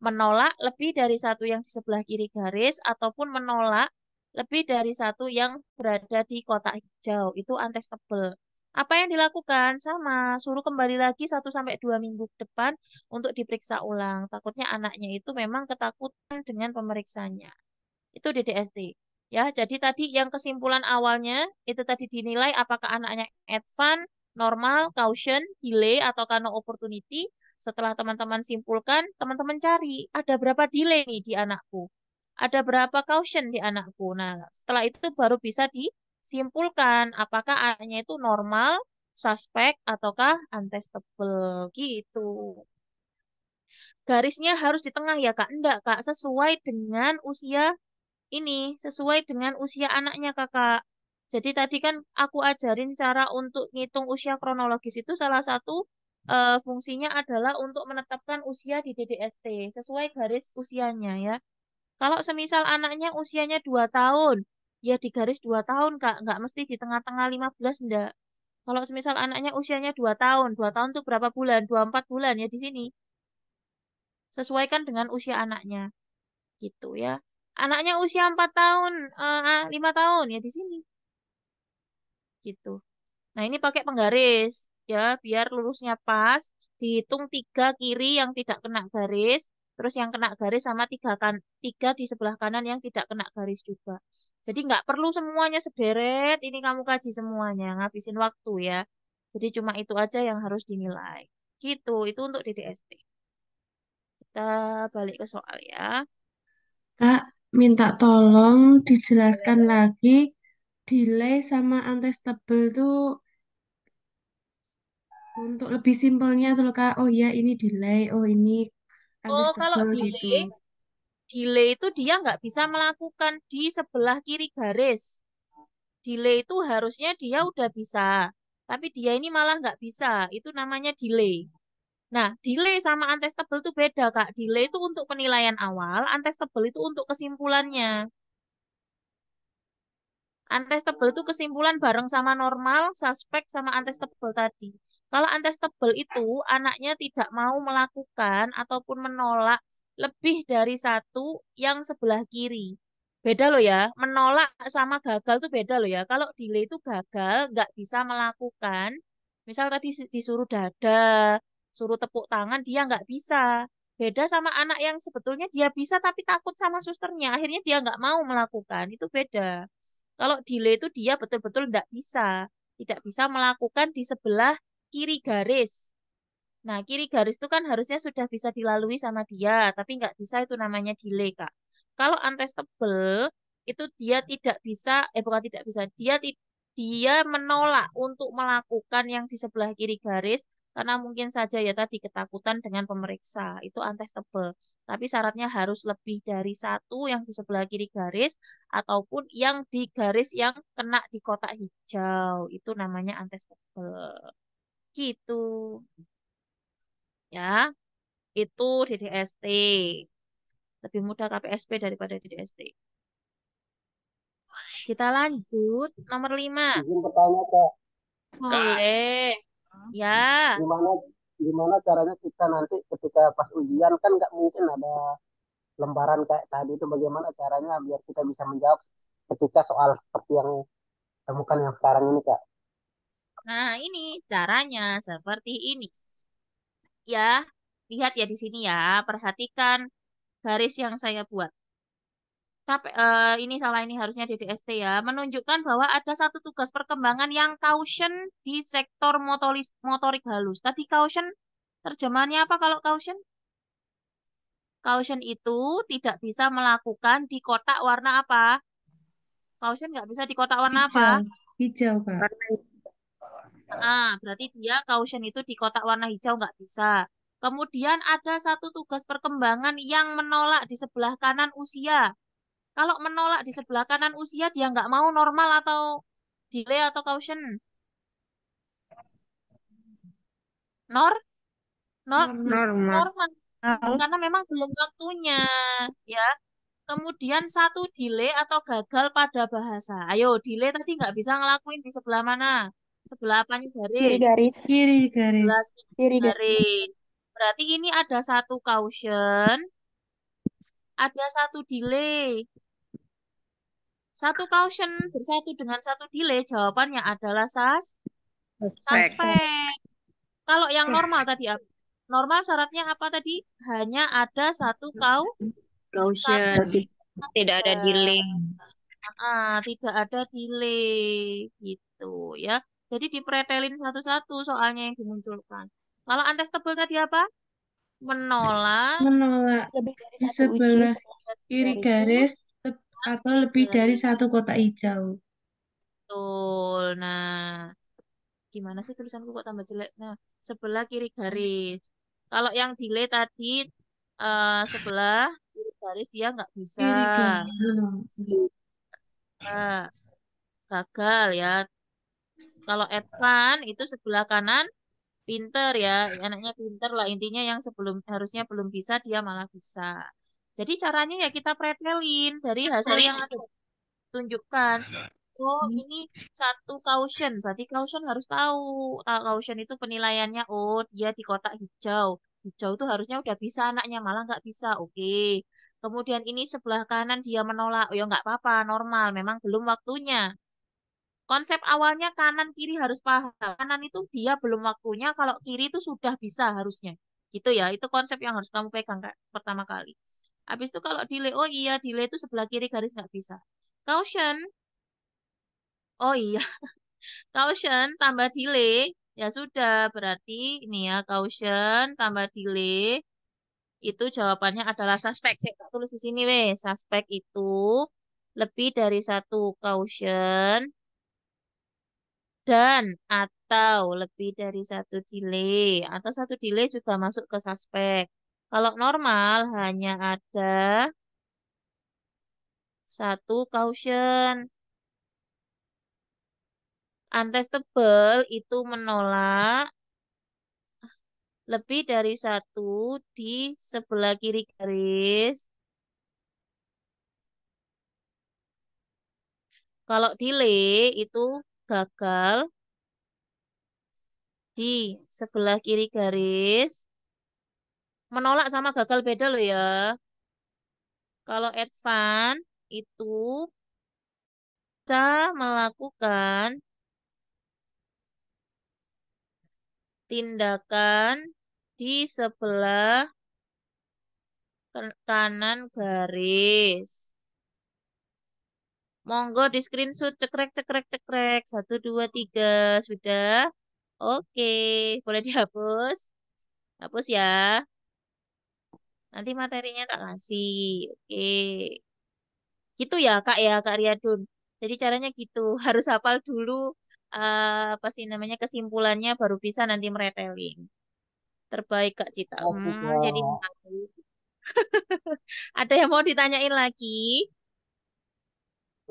Menolak lebih dari satu yang di sebelah kiri garis ataupun menolak lebih dari satu yang berada di kotak hijau. Itu untestable. Apa yang dilakukan? Sama, suruh kembali lagi 1 sampai 2 minggu ke depan untuk diperiksa ulang. Takutnya anaknya itu memang ketakutan dengan pemeriksanya. Itu DDST. Ya, jadi tadi yang kesimpulan awalnya itu tadi dinilai apakah anaknya advance, normal, caution, delay, atau no opportunity. Setelah teman-teman simpulkan, teman-teman cari ada berapa delay nih di anakku. Ada berapa caution di anakku. Nah, setelah itu baru bisa disimpulkan apakah anaknya itu normal, suspek, ataukah untestable gitu. Garisnya harus di tengah ya Kak? Enggak Kak, sesuai dengan usia ini sesuai dengan usia anaknya kakak. Jadi tadi kan aku ajarin cara untuk ngitung usia kronologis itu salah satu fungsinya adalah untuk menetapkan usia di DDST sesuai garis usianya ya. Kalau semisal anaknya usianya 2 tahun, ya di garis 2 tahun kak, nggak mesti di tengah-tengah 15 enggak. Kalau semisal anaknya usianya 2 tahun, 2 tahun tuh berapa bulan? 24 bulan ya di sini. Sesuaikan dengan usia anaknya gitu ya. Anaknya usia 4 tahun, 5 tahun ya di sini. Gitu. Nah, ini pakai penggaris ya, biar lurusnya pas. Dihitung 3 kiri yang tidak kena garis, terus yang kena garis sama 3 di sebelah kanan yang tidak kena garis juga. Jadi nggak perlu semuanya sederet, ini kamu kaji semuanya, ngabisin waktu ya. Jadi cuma itu aja yang harus dinilai. Gitu, itu untuk DDST. Kita balik ke soal ya. Kak, minta tolong dijelaskan lagi delay sama untestable tuh untuk lebih simpelnya tuh loh, Kak. Oh ya, ini delay, oh ini Oh, kalau untestable gitu. delay itu dia nggak bisa melakukan di sebelah kiri garis. Delay itu harusnya dia udah bisa, tapi dia ini malah nggak bisa. Itu namanya delay. Nah, delay sama untestable itu beda, Kak. Delay itu untuk penilaian awal, untestable itu untuk kesimpulannya. Untestable itu kesimpulan bareng sama normal, suspek, sama untestable tadi. Kalau untestable itu anaknya tidak mau melakukan ataupun menolak lebih dari satu yang sebelah kiri. Beda loh ya, menolak sama gagal tuh beda loh ya. Kalau delay itu gagal, nggak bisa melakukan. Misal tadi disuruh dada, suruh tepuk tangan, dia nggak bisa. Beda sama anak yang sebetulnya dia bisa tapi takut sama susternya. Akhirnya dia nggak mau melakukan. Itu beda. Kalau delay itu dia betul-betul tidak bisa melakukan di sebelah kiri garis. Nah, kiri garis itu kan harusnya sudah bisa dilalui sama dia, tapi nggak bisa itu namanya delay, Kak. Kalau untestable itu dia tidak bisa, bukan tidak bisa, dia menolak untuk melakukan yang di sebelah kiri garis karena mungkin saja ya tadi ketakutan dengan pemeriksa itu untestable. Tapi syaratnya harus lebih dari satu yang di sebelah kiri garis ataupun yang di garis yang kena di kotak hijau itu namanya untestable. Gitu ya. Itu DDST. Lebih mudah KPSP daripada DDST. Kita lanjut nomor 5. Izin bertanya Kak, Boleh. Ya. gimana caranya kita nanti ketika pas ujian kan nggak mungkin ada lembaran kayak tadi itu, bagaimana caranya biar kita bisa menjawab ketika soal seperti yang temukan yang sekarang ini Kak? Nah, ini caranya seperti ini. Ya, lihat ya di sini ya. Perhatikan garis yang saya buat. Ini salah, ini harusnya DDST ya. Menunjukkan bahwa ada satu tugas perkembangan yang caution di sektor motorik halus. Tadi caution, terjemahannya apa kalau caution? Caution itu tidak bisa melakukan di kotak warna apa? Caution nggak bisa di kotak warna apa? Hijau. Hijau, Kak. Warna Berarti dia caution itu di kotak warna hijau nggak bisa. Kemudian ada satu tugas perkembangan yang menolak di sebelah kanan usia. Kalau menolak di sebelah kanan usia, dia nggak mau normal atau delay atau caution. Nor, nor, normal. normal. Karena memang belum waktunya, ya. Kemudian satu delay atau gagal pada bahasa. Ayo, delay tadi nggak bisa ngelakuin di sebelah mana? Sebelah apanya Kiri garis? garis. Kiri garis. Sebelah Kiri garis. garis. Berarti ini ada satu caution, ada satu delay. Satu caution bersatu dengan satu delay, jawabannya adalah suspek. Kalau yang normal tadi apa? Normal syaratnya apa tadi? Hanya ada satu Caution. Tidak ada delay. tidak ada delay gitu ya. Jadi dipretelin satu-satu soalnya yang dimunculkan. Kalau untestable tadi apa? Menolak Menolak Lebih dari di satu uji sebelah setelah kiri garis. garis atau lebih dari satu kotak hijau. betul. Nah, gimana sih tulisanku kok tambah jelek? Nah, sebelah kiri garis. Kalau yang delay tadi sebelah kiri garis dia nggak bisa. Kiri garis menolak. Gagal ya. Kalau advance itu sebelah kanan pinter ya, anaknya pinter lah intinya yang sebelum harusnya belum bisa dia malah bisa. Jadi caranya ya kita pretelin dari hasil yang ada tunjukkan. Oh ini satu caution, berarti caution harus tahu. Caution itu penilaiannya, oh dia di kotak hijau. Hijau itu harusnya udah bisa anaknya malah nggak bisa. Oke. Kemudian ini sebelah kanan dia menolak. Oh ya nggak apa-apa, normal. Memang belum waktunya. Konsep awalnya kanan kiri harus paham. Kanan itu dia belum waktunya, kalau kiri itu sudah bisa harusnya. Gitu ya, itu konsep yang harus kamu pegang Kak, pertama kali. Habis itu kalau delay, oh iya delay itu sebelah kiri garis nggak bisa. Caution, oh iya, caution tambah delay, ya sudah berarti ini ya caution tambah delay itu jawabannya adalah suspek. Saya tak tulis di sini weh, suspek itu lebih dari satu caution dan atau lebih dari satu delay atau satu delay juga masuk ke suspek. Kalau normal hanya ada satu caution. Untestable itu menolak lebih dari satu di sebelah kiri garis. Kalau delay itu gagal di sebelah kiri garis. Menolak sama gagal beda loh ya. Kalau advance itu bisa melakukan tindakan di sebelah kanan garis. Monggo di screenshot cekrek cekrek cekrek 1 2 3 sudah. Oke, boleh dihapus. Hapus ya. Nanti materinya tak kasih. Oke. Gitu ya Kak Riyadun. Jadi caranya gitu, harus hafal dulu apa sih namanya kesimpulannya baru bisa nanti meretelin. Terbaik Kak Cita. Oke, Jadi Kak. malu. Ada yang mau ditanyain lagi?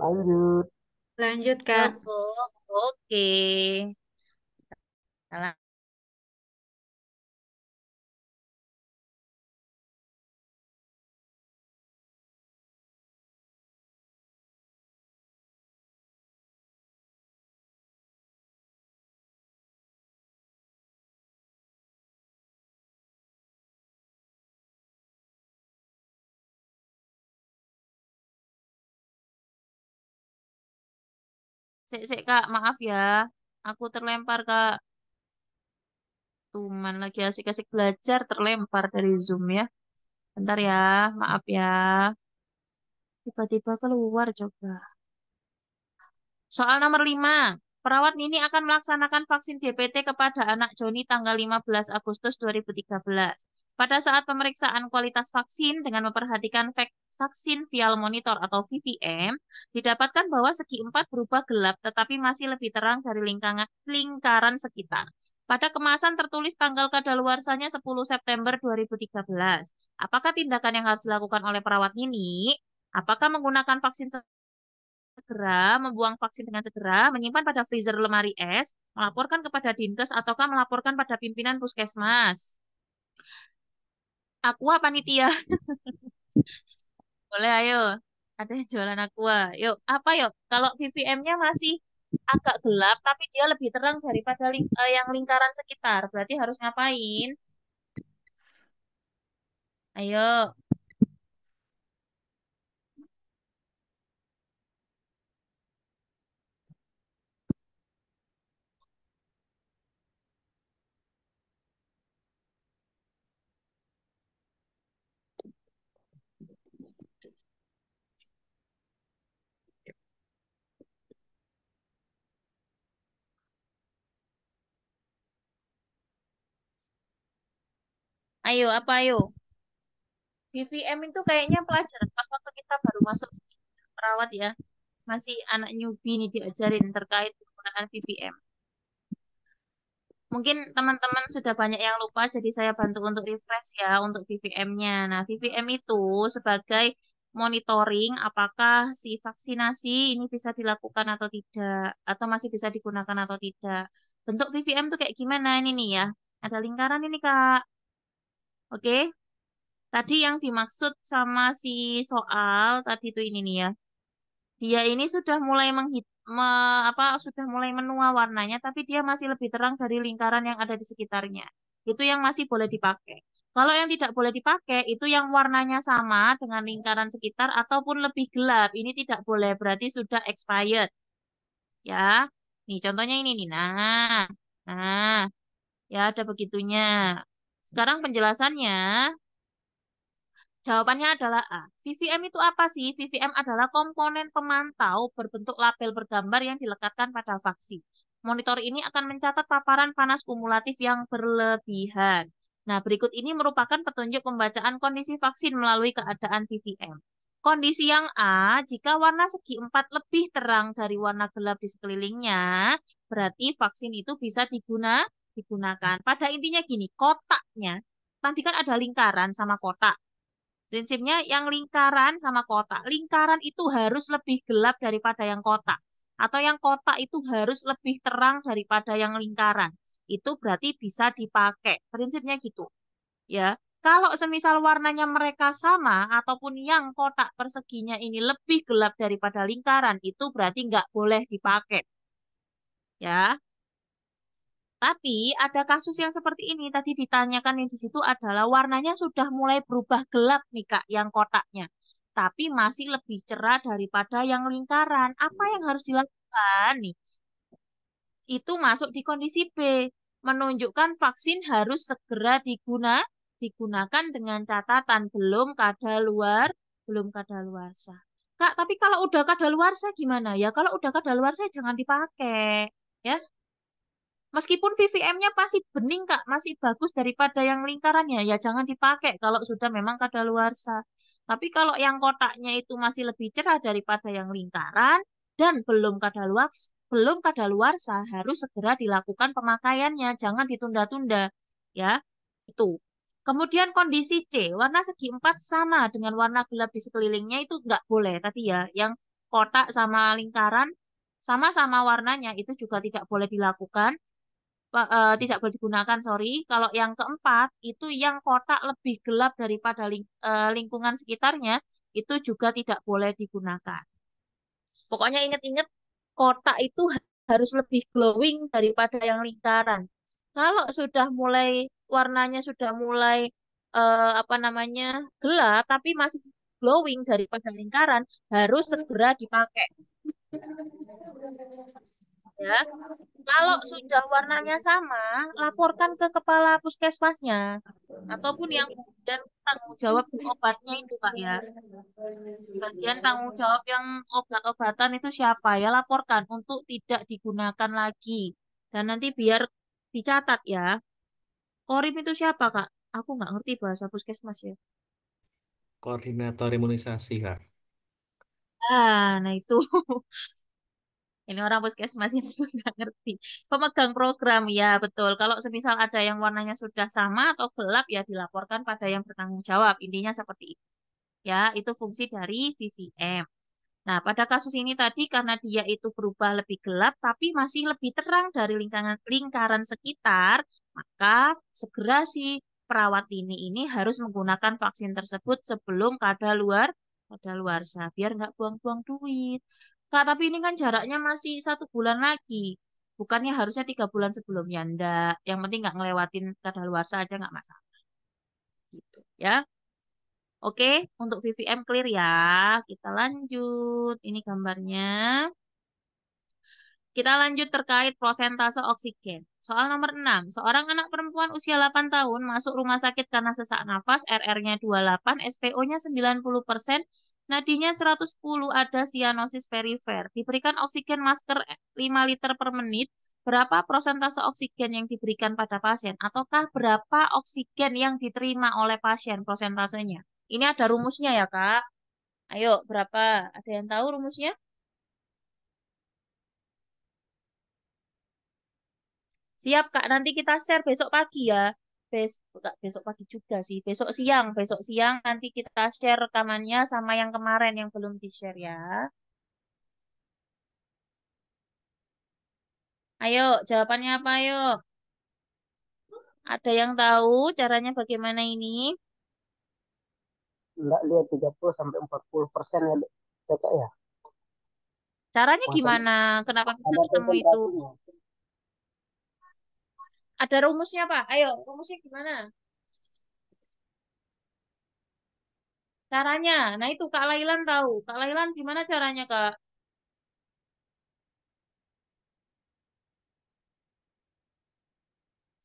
Lanjut. Lanjut, Kak. Oke. Salah. Sik, Kak, maaf ya. Aku terlempar, Kak. Tuman lagi asik-asik belajar terlempar dari Zoom ya. Bentar ya, maaf ya. Tiba-tiba keluar coba. Soal nomor 5. Perawat Nini akan melaksanakan vaksin DPT kepada anak Joni tanggal 15 Agustus 2013. Pada saat pemeriksaan kualitas vaksin dengan memperhatikan vaksin vial monitor atau VVM, didapatkan bahwa segi 4 berubah gelap tetapi masih lebih terang dari lingkaran sekitar. Pada kemasan tertulis tanggal kadaluarsanya 10 September 2013. Apakah tindakan yang harus dilakukan oleh perawat ini? Apakah menggunakan vaksin segera, membuang vaksin dengan segera, menyimpan pada freezer lemari es, melaporkan kepada Dinkes, ataukah melaporkan pada pimpinan puskesmas? Aqua panitia. Boleh, ayo. Ada yang jualan Aqua. Yuk, apa yuk? Kalau VVM-nya masih agak gelap, tapi dia lebih terang daripada yang lingkaran sekitar. Berarti harus ngapain? Ayo. Ayo, apa ayo? VVM itu kayaknya pelajaran pas waktu kita baru masuk perawat ya. Masih anak newbie nih diajarin terkait penggunaan VVM. Mungkin teman-teman sudah banyak yang lupa, jadi saya bantu untuk refresh ya untuk VVM-nya. Nah, VVM itu sebagai monitoring apakah si vaksinasi ini bisa dilakukan atau tidak, atau masih bisa digunakan atau tidak. Bentuk VVM itu kayak gimana ini nih ya? Ada lingkaran ini, Kak. Oke. Tadi yang dimaksud sama si soal tadi itu ini nih ya. Dia ini sudah mulai sudah mulai menua warnanya, tapi dia masih lebih terang dari lingkaran yang ada di sekitarnya. Itu yang masih boleh dipakai. Kalau yang tidak boleh dipakai, itu yang warnanya sama dengan lingkaran sekitar ataupun lebih gelap. Ini tidak boleh, berarti sudah expired. Ya, nih contohnya ini nih. Nah, ya ada begitunya. Sekarang penjelasannya. Jawabannya adalah A. VVM itu apa sih? VVM adalah komponen pemantau berbentuk label bergambar yang dilekatkan pada vaksin. Monitor ini akan mencatat paparan panas kumulatif yang berlebihan. Nah, berikut ini merupakan petunjuk pembacaan kondisi vaksin melalui keadaan VVM. Kondisi yang A, jika warna segi 4 lebih terang dari warna gelap di sekelilingnya, berarti vaksin itu bisa digunakan. Pada intinya gini, kotaknya, tadi kan ada lingkaran sama kotak. Prinsipnya yang lingkaran sama kotak. Lingkaran itu harus lebih gelap daripada yang kotak. Atau yang kotak itu harus lebih terang daripada yang lingkaran. Itu berarti bisa dipakai. Prinsipnya gitu. Ya, kalau semisal warnanya mereka sama, ataupun yang kotak perseginya ini lebih gelap daripada lingkaran, itu berarti nggak boleh dipakai. Ya, tapi ada kasus yang seperti ini. Tadi ditanyakan yang di situ adalah warnanya sudah mulai berubah gelap nih Kak, yang kotaknya. Tapi masih lebih cerah daripada yang lingkaran. Apa yang harus dilakukan nih? Itu masuk di kondisi B. Menunjukkan vaksin harus segera digunakan dengan catatan belum kadaluarsa. Kak, tapi kalau udah kadaluarsa gimana? Ya kalau udah kadaluarsa jangan dipakai. Ya, meskipun VVM-nya masih bening, Kak, masih bagus daripada yang lingkarannya, ya jangan dipakai kalau sudah memang kadaluarsa. Tapi kalau yang kotaknya itu masih lebih cerah daripada yang lingkaran dan belum kadaluarsa, harus segera dilakukan pemakaiannya, jangan ditunda-tunda. Ya, itu. Kemudian kondisi C, warna segi 4 sama dengan warna gelap di sekelilingnya itu nggak boleh. Tadi ya, yang kotak sama lingkaran sama-sama warnanya itu juga tidak boleh dilakukan. Tidak boleh digunakan, sorry. Kalau yang keempat, itu yang kotak lebih gelap daripada lingkungan sekitarnya, itu juga tidak boleh digunakan. Pokoknya ingat-ingat, kotak itu harus lebih glowing daripada yang lingkaran. Kalau sudah mulai, warnanya sudah mulai, gelap, tapi masih glowing daripada lingkaran, harus segera dipakai. Ya, kalau sudah warnanya sama, laporkan ke kepala puskesmasnya ataupun yang dan tanggung jawab obatnya itu Kak ya. Bagian tanggung jawab yang obat-obatan itu siapa ya, laporkan untuk tidak digunakan lagi. Dan nanti biar dicatat ya. Korim itu siapa Kak? Aku nggak ngerti bahasa puskesmas ya. Koordinator imunisasi, Kak. Nah itu. Ini orang puskesmas ini nggak ngerti. Pemegang program, ya betul. Kalau semisal ada yang warnanya sudah sama atau gelap, ya dilaporkan pada yang bertanggung jawab. Intinya seperti itu. Ya, itu fungsi dari VVM. Nah, pada kasus ini tadi karena dia itu berubah lebih gelap tapi masih lebih terang dari lingkaran sekitar, maka segera si perawat ini harus menggunakan vaksin tersebut sebelum kadaluarsa biar nggak buang-buang duit. Kak, tapi ini kan jaraknya masih 1 bulan lagi. Bukannya harusnya 3 bulan sebelumnya, ndak. Yang penting nggak ngelewatin kadaluarsa aja nggak masalah. Gitu ya. Oke, untuk VVM clear ya. Kita lanjut. Ini gambarnya. Kita lanjut terkait prosentase oksigen. Soal nomor 6. Seorang anak perempuan usia 8 tahun masuk rumah sakit karena sesak nafas, RR-nya 28, SPO-nya 90%, nadinya 110, ada sianosis perifer. Diberikan oksigen masker 5 liter per menit. Berapa prosentase oksigen yang diberikan pada pasien? Ataukah berapa oksigen yang diterima oleh pasien prosentasenya? Ini ada rumusnya ya, Kak. Ayo, berapa? Ada yang tahu rumusnya? Siap, Kak. Nanti kita share besok pagi ya. Enggak, besok pagi juga sih. Besok siang. Besok siang nanti kita share rekamannya sama yang kemarin yang belum di-share ya. Ayo, jawabannya apa? Ayo. Ada yang tahu caranya bagaimana ini? Enggak, lihat 30 sampai 40% ya, Cak ya. Caranya Maksudnya gimana? Kenapa bisa ada ketemu itu? konsentrasinya. Ada rumusnya, Pak? Ayo, rumusnya gimana? Caranya. Nah, itu Kak Lailan tahu. Kak Lailan gimana caranya, Kak?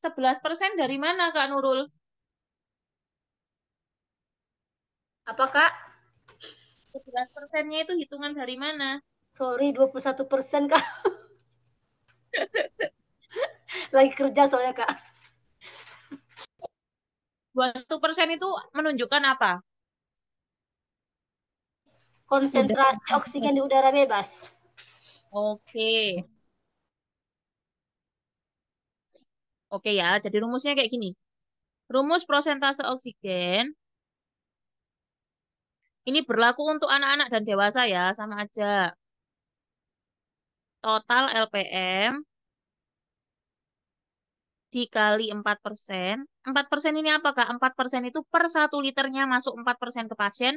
11% dari mana, Kak Nurul? Apa, Kak? 11%-nya itu hitungan dari mana? Sorry, 21%, Kak. Lagi kerja soalnya, Kak. 21% itu menunjukkan apa? Konsentrasi oksigen di udara bebas. Oke. Oke ya, jadi rumusnya kayak gini. Rumus prosentase oksigen ini berlaku untuk anak-anak dan dewasa ya, sama aja. Total LPM dikali 4%. 4% ini apa, Kak? 4% itu per 1 liternya masuk 4% ke pasien,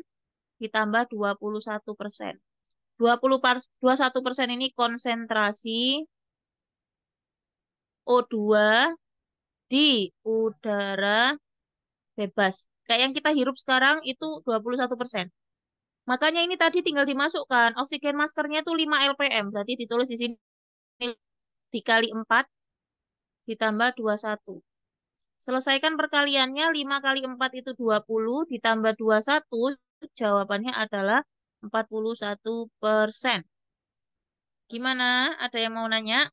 ditambah 21%. 21% ini konsentrasi O2 di udara bebas. Kayak yang kita hirup sekarang itu 21%. Makanya ini tadi tinggal dimasukkan. Oksigen maskernya itu 5 LPM. Berarti ditulis di sini dikali 4 ditambah 21. Selesaikan perkaliannya. 5 kali 4 itu 20 ditambah 21. Jawabannya adalah 41%. Gimana? Ada yang mau nanya?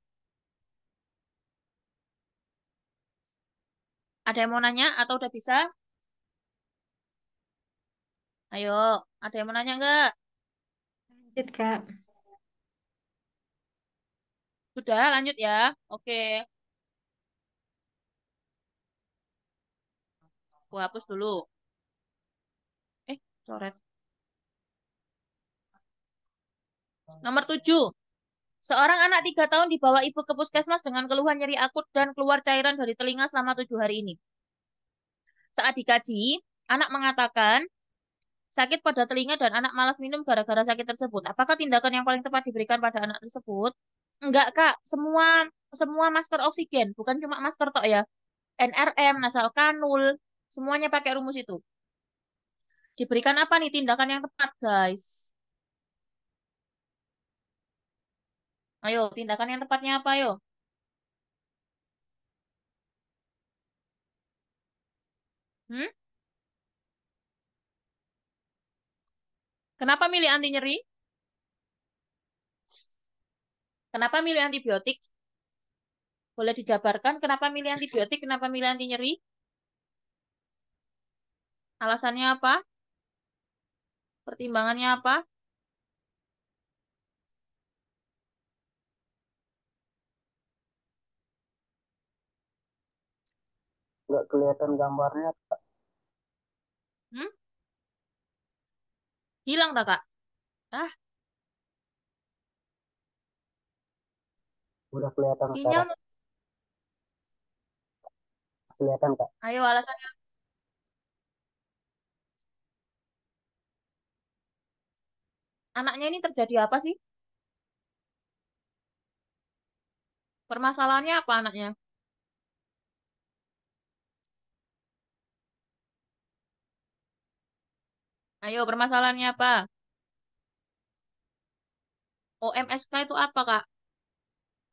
Ada yang mau nanya atau udah bisa? Ayo, ada yang mau nanya nggak? Lanjut, Kak. Sudah, lanjut ya. Oke, aku hapus dulu. Coret. Nomor 7. Seorang anak 3 tahun dibawa ibu ke puskesmas dengan keluhan nyeri akut dan keluar cairan dari telinga selama 7 hari ini. Saat dikaji, anak mengatakan sakit pada telinga dan anak malas minum gara-gara sakit tersebut. Apakah tindakan yang paling tepat diberikan pada anak tersebut? Enggak, Kak. Semua semua masker oksigen, bukan cuma masker tok ya. NRM, nasal kanul, semuanya pakai rumus itu. Diberikan apa nih tindakan yang tepat, guys? Ayo, tindakan yang tepatnya apa, ayo? Hmm? Kenapa milih anti nyeri? Kenapa milih antibiotik? Boleh dijabarkan kenapa milih antibiotik, kenapa milih anti nyeri? Alasannya apa? Pertimbangannya apa? Nggak kelihatan gambarnya. Hmm? Hilang tak, Kak? Ah, Udah kelihatan sinyal. sekarang. Kelihatan Kak. Ayo alasannya. Anaknya ini terjadi apa sih? Permasalahannya apa anaknya? Ayo, permasalahannya apa? OMSK itu apa, Kak?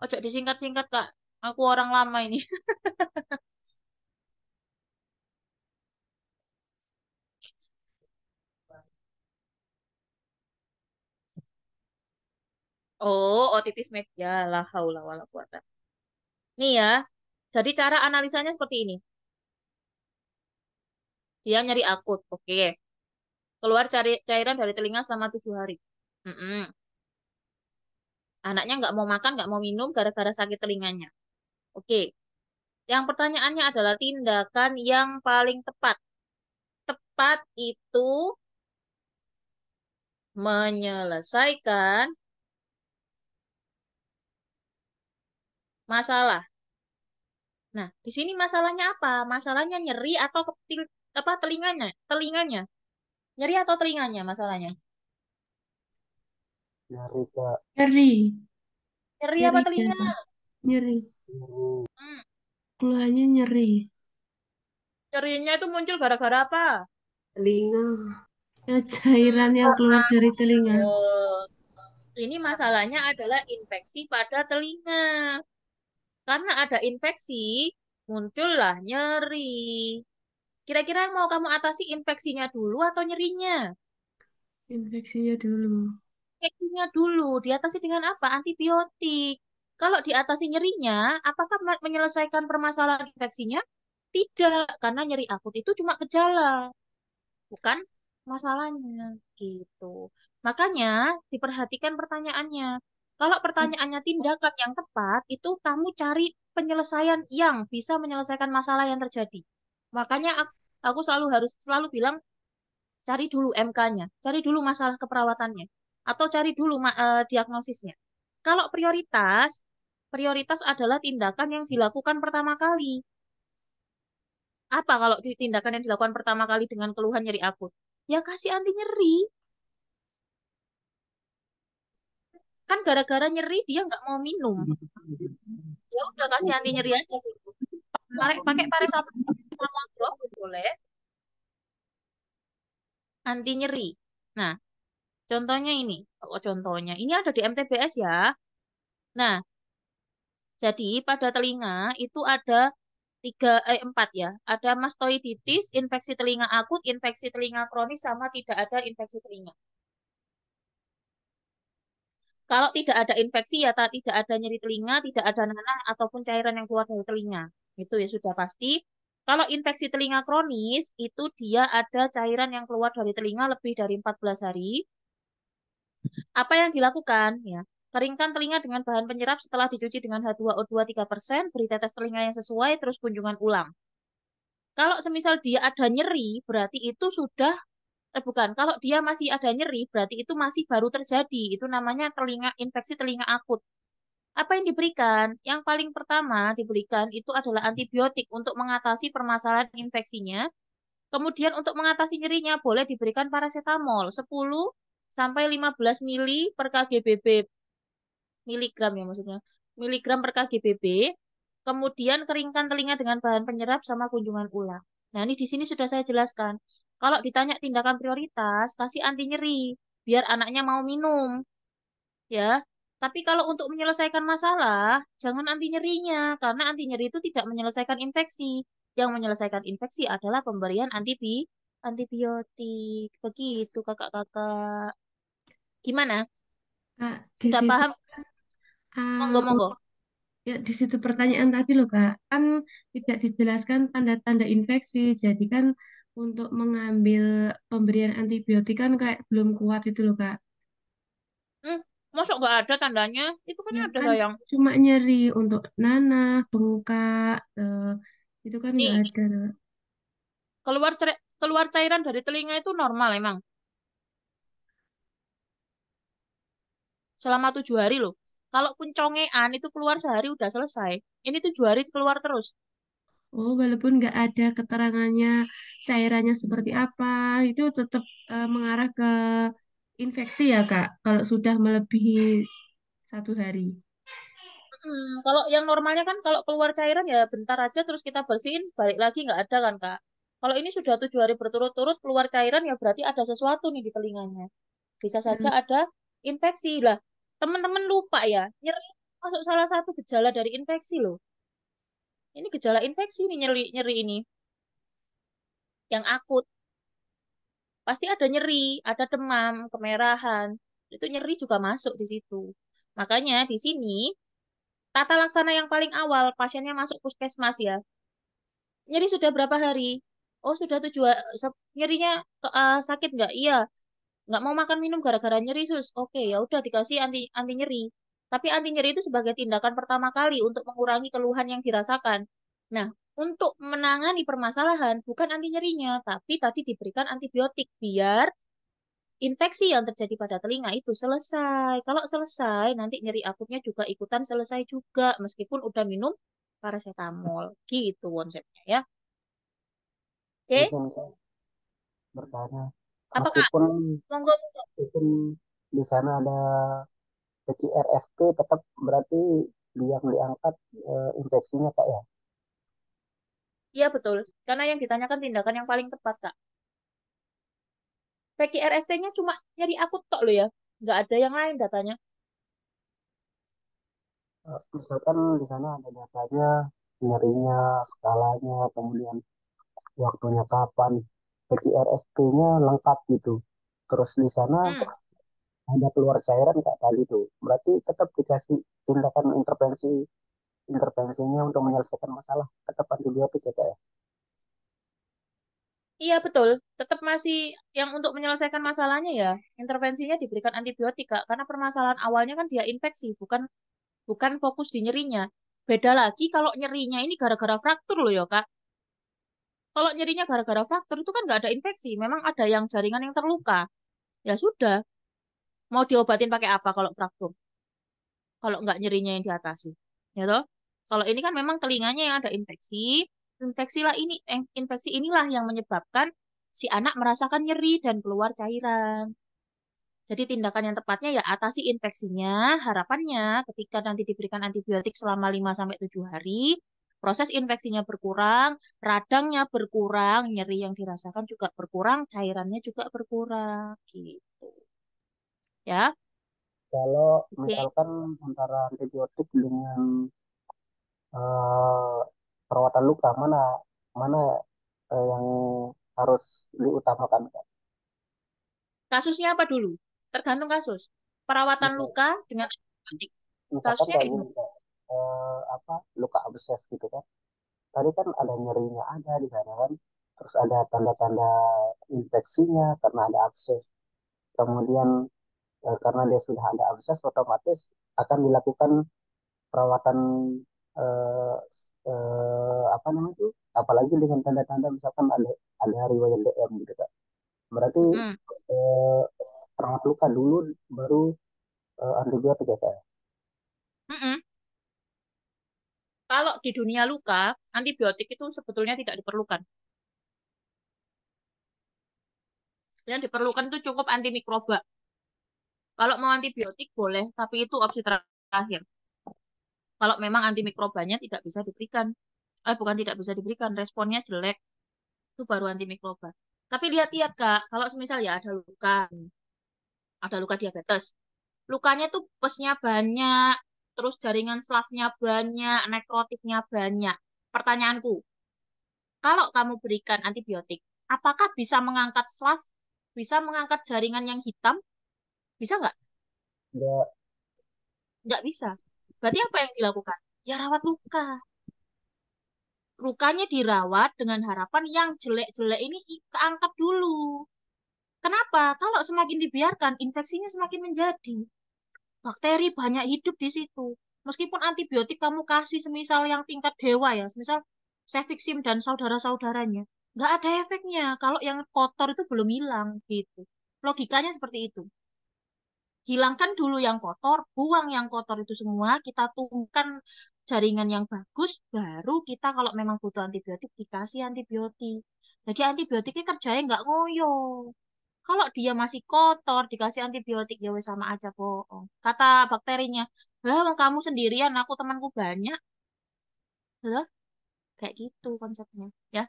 Ojo disingkat-singkat, Kak. Aku orang lama ini. Oh, otitis media. La haula wala quwata. Nih ya. Jadi cara analisanya seperti ini. Dia nyeri akut. Oke. Keluar cairan dari telinga selama 7 hari. Mm-mm. Anaknya nggak mau makan, nggak mau minum gara-gara sakit telinganya. Oke. Yang pertanyaannya adalah tindakan yang paling tepat. Tepat itu menyelesaikan masalah. Nah, di sini masalahnya apa? Masalahnya nyeri atau apa telinganya? Telinganya. Nyeri atau telinganya masalahnya? Nyari Kak. Nyeri, Nyeri apa nyeri ya, telinga? nyeri. Nyeri. Hmm. Keluhannya nyeri. Nyerinya itu muncul gara-gara apa? Telinga. Ya, cairan yang keluar dari telinga. Oh, ini masalahnya adalah infeksi pada telinga. Karena ada infeksi, muncullah nyeri. Kira-kira yang mau kamu atasi infeksinya dulu atau nyerinya? Infeksinya dulu. Infeksinya dulu. Diatasi dengan apa? Antibiotik. Kalau diatasi nyerinya, apakah menyelesaikan permasalahan infeksinya? Tidak, karena nyeri akut itu cuma gejala, bukan masalahnya. Gitu. Makanya diperhatikan pertanyaannya. Kalau pertanyaannya tindakan yang tepat, itu kamu cari penyelesaian yang bisa menyelesaikan masalah yang terjadi. Makanya aku selalu bilang cari dulu MK-nya, cari dulu masalah keperawatannya, atau cari dulu diagnosisnya. Kalau prioritas, prioritas adalah tindakan yang dilakukan pertama kali. Apa kalau tindakan yang dilakukan pertama kali dengan keluhan nyeri akut? Ya kasih anti nyeri. Kan gara-gara nyeri dia nggak mau minum. Ya udah kasih anti nyeri aja dulu. Pakai paracetamol drop boleh, anti nyeri. Nah, contohnya ini. Oh, contohnya ini ada di MTBS ya. Nah, jadi pada telinga itu ada empat ya. Ada mastoiditis, infeksi telinga akut, infeksi telinga kronis, sama tidak ada infeksi telinga. Kalau tidak ada infeksi ya tidak ada nyeri telinga, tidak ada nanah ataupun cairan yang keluar dari telinga. Itu ya sudah pasti. Kalau infeksi telinga kronis itu dia ada cairan yang keluar dari telinga lebih dari 14 hari. Apa yang dilakukan? Ya, keringkan telinga dengan bahan penyerap setelah dicuci dengan H2O2 3%, beri tetes telinga yang sesuai, terus kunjungan ulang. Kalau semisal dia ada nyeri, berarti itu sudah, bukan, kalau dia masih ada nyeri, berarti itu masih baru terjadi. Itu namanya infeksi telinga akut. Apa yang diberikan? Yang paling pertama diberikan itu adalah antibiotik untuk mengatasi permasalahan infeksinya. Kemudian untuk mengatasi nyerinya boleh diberikan paracetamol 10 sampai 15 mili per kgbb, miligram ya maksudnya. Miligram per kgbb. Kemudian keringkan telinga dengan bahan penyerap sama kunjungan ulang. Nah, ini di sini sudah saya jelaskan. Kalau ditanya tindakan prioritas, kasih anti nyeri biar anaknya mau minum, ya. Tapi kalau untuk menyelesaikan masalah, jangan anti nyerinya karena anti nyeri itu tidak menyelesaikan infeksi. Yang menyelesaikan infeksi adalah pemberian antibiotik. Begitu, Kakak-kakak. Gimana? Kak, di Sudah situ paham? Monggo, ah, monggo. ya di situ pertanyaan tadi loh Kak, kan tidak dijelaskan tanda-tanda infeksi. Jadi kan untuk mengambil pemberian antibiotik kan kayak belum kuat itu loh Kak. Hmm, masuk nggak ada tandanya? Itu kan Ya ada kan sayang. cuma nyeri untuk nanah, bengkak, itu kan nggak Nih, ada. Kak. keluar cairan dari telinga itu normal emang. Selama 7 hari loh. Kalaupun congean itu keluar sehari udah selesai. Ini 7 hari keluar terus. Oh, walaupun nggak ada keterangannya cairannya seperti apa, itu tetap mengarah ke infeksi ya Kak, kalau sudah melebihi 1 hari. Kalau yang normalnya kan kalau keluar cairan ya bentar aja terus kita bersihin balik lagi nggak ada kan Kak. Kalau ini sudah 7 hari berturut-turut keluar cairan ya berarti ada sesuatu nih di telinganya. Bisa saja Hmm. ada infeksi lah. Teman-teman lupa ya, nyeri masuk salah satu gejala dari infeksi loh. Ini gejala infeksi nih nyeri nyeri ini yang akut. Pasti ada nyeri, ada demam, kemerahan. Itu nyeri juga masuk di situ. Makanya di sini tata laksana yang paling awal pasiennya masuk puskesmas ya. Nyeri sudah berapa hari? Oh sudah nyerinya sakit nggak? Iya. Nggak mau makan minum gara-gara nyeri sus. Oke ya udah dikasih anti anti nyeri. Tapi anti nyeri itu sebagai tindakan pertama kali untuk mengurangi keluhan yang dirasakan. Nah, untuk menangani permasalahan bukan anti nyerinya, tapi tadi diberikan antibiotik biar infeksi yang terjadi pada telinga itu selesai. Kalau selesai, nanti nyeri akutnya juga ikutan selesai juga, meskipun udah minum paracetamol. Gitu konsepnya ya. Oke, Izin saya bertanya, apa Kak? meskipun Monggo. meskipun di sana ada PCRST, tetap berarti yang diangkat infeksinya Kak ya? Iya betul, karena yang ditanyakan tindakan yang paling tepat Kak. PQRST-nya cuma nyeri akut tok loh ya, nggak ada yang lain datanya. Misalkan di sana ada datanya, nyerinya, skalanya, kemudian waktunya kapan, PCRST-nya lengkap gitu. Terus di sana Hmm. ada keluar cairan kayak tadi tuh. Berarti tetap dikasih tindakan intervensinya untuk menyelesaikan masalah. Tetap antibiotik ya Kak ya. Iya betul, tetap masih yang untuk menyelesaikan masalahnya ya intervensinya diberikan antibiotik Kak, karena permasalahan awalnya kan dia infeksi, bukan bukan fokus di nyerinya. Beda lagi kalau nyerinya ini gara-gara fraktur loh ya Kak. Kalau nyerinya gara-gara fraktur itu kan nggak ada infeksi, memang ada yang jaringan yang terluka. Ya sudah, mau diobatin pakai apa kalau fraktur? Kalau nggak nyerinya yang diatasi, ya toh? Kalau ini kan memang telinganya yang ada infeksi, infeksi inilah yang menyebabkan si anak merasakan nyeri dan keluar cairan. Jadi tindakan yang tepatnya ya atasi infeksinya. Harapannya ketika nanti diberikan antibiotik selama 5 sampai 7 hari, proses infeksinya berkurang, radangnya berkurang, nyeri yang dirasakan juga berkurang, cairannya juga berkurang gitu. Ya. Kalau Oke. misalkan antara antibiotik dengan eh, perawatan luka, mana mana yang harus diutamakan Kak? Kasusnya apa dulu? Tergantung kasus. Perawatan Misal- luka dengan antibiotik. Misalkan Kasusnya kayak kayak gini gimana? Kak, apa luka abses gitu kan. Tadi kan ada nyerinya ada di sana kan. Terus ada tanda-tanda infeksinya karena ada abses. Kemudian karena dia sudah ada abses, otomatis akan dilakukan perawatan eh, apa namanya itu, apalagi dengan tanda-tanda misalkan ada riwayat DM gitu kan. Berarti Mm-mm. eh, perawat luka dulu baru antibiotik ya Kak. Mm-mm. Kalau di dunia luka, antibiotik itu sebetulnya tidak diperlukan. Yang diperlukan itu cukup antimikroba. Kalau mau antibiotik boleh, tapi itu opsi terakhir. Kalau memang antimikrobanya tidak bisa diberikan, bukan tidak bisa diberikan, responnya jelek, itu baru antimikroba. Tapi lihat-lihat Kak, kalau semisal ya ada luka diabetes, lukanya tuh pesnya banyak, terus jaringan slavnya banyak, nekrotiknya banyak. Pertanyaanku, kalau kamu berikan antibiotik, apakah bisa mengangkat slav, bisa mengangkat jaringan yang hitam? Bisa nggak? Nggak, Nggak bisa. Berarti apa yang dilakukan? Ya rawat luka. Lukanya dirawat dengan harapan yang jelek-jelek ini keangkat dulu. Kenapa? Kalau semakin dibiarkan, infeksinya semakin menjadi. Bakteri banyak hidup di situ. Meskipun antibiotik kamu kasih semisal yang tingkat dewa ya, semisal Cefixim dan saudara-saudaranya, nggak ada efeknya kalau yang kotor itu belum hilang gitu. Logikanya seperti itu. Hilangkan dulu yang kotor, buang yang kotor itu semua, kita tumbuhkan jaringan yang bagus, baru kita kalau memang butuh antibiotik, dikasih antibiotik. Jadi antibiotiknya kerjanya nggak ngoyo. Kalau dia masih kotor, dikasih antibiotik, ya wes sama aja bohong. Kata bakterinya, lah wong kamu sendirian, aku temanku banyak. Lah, kayak gitu konsepnya. Ya,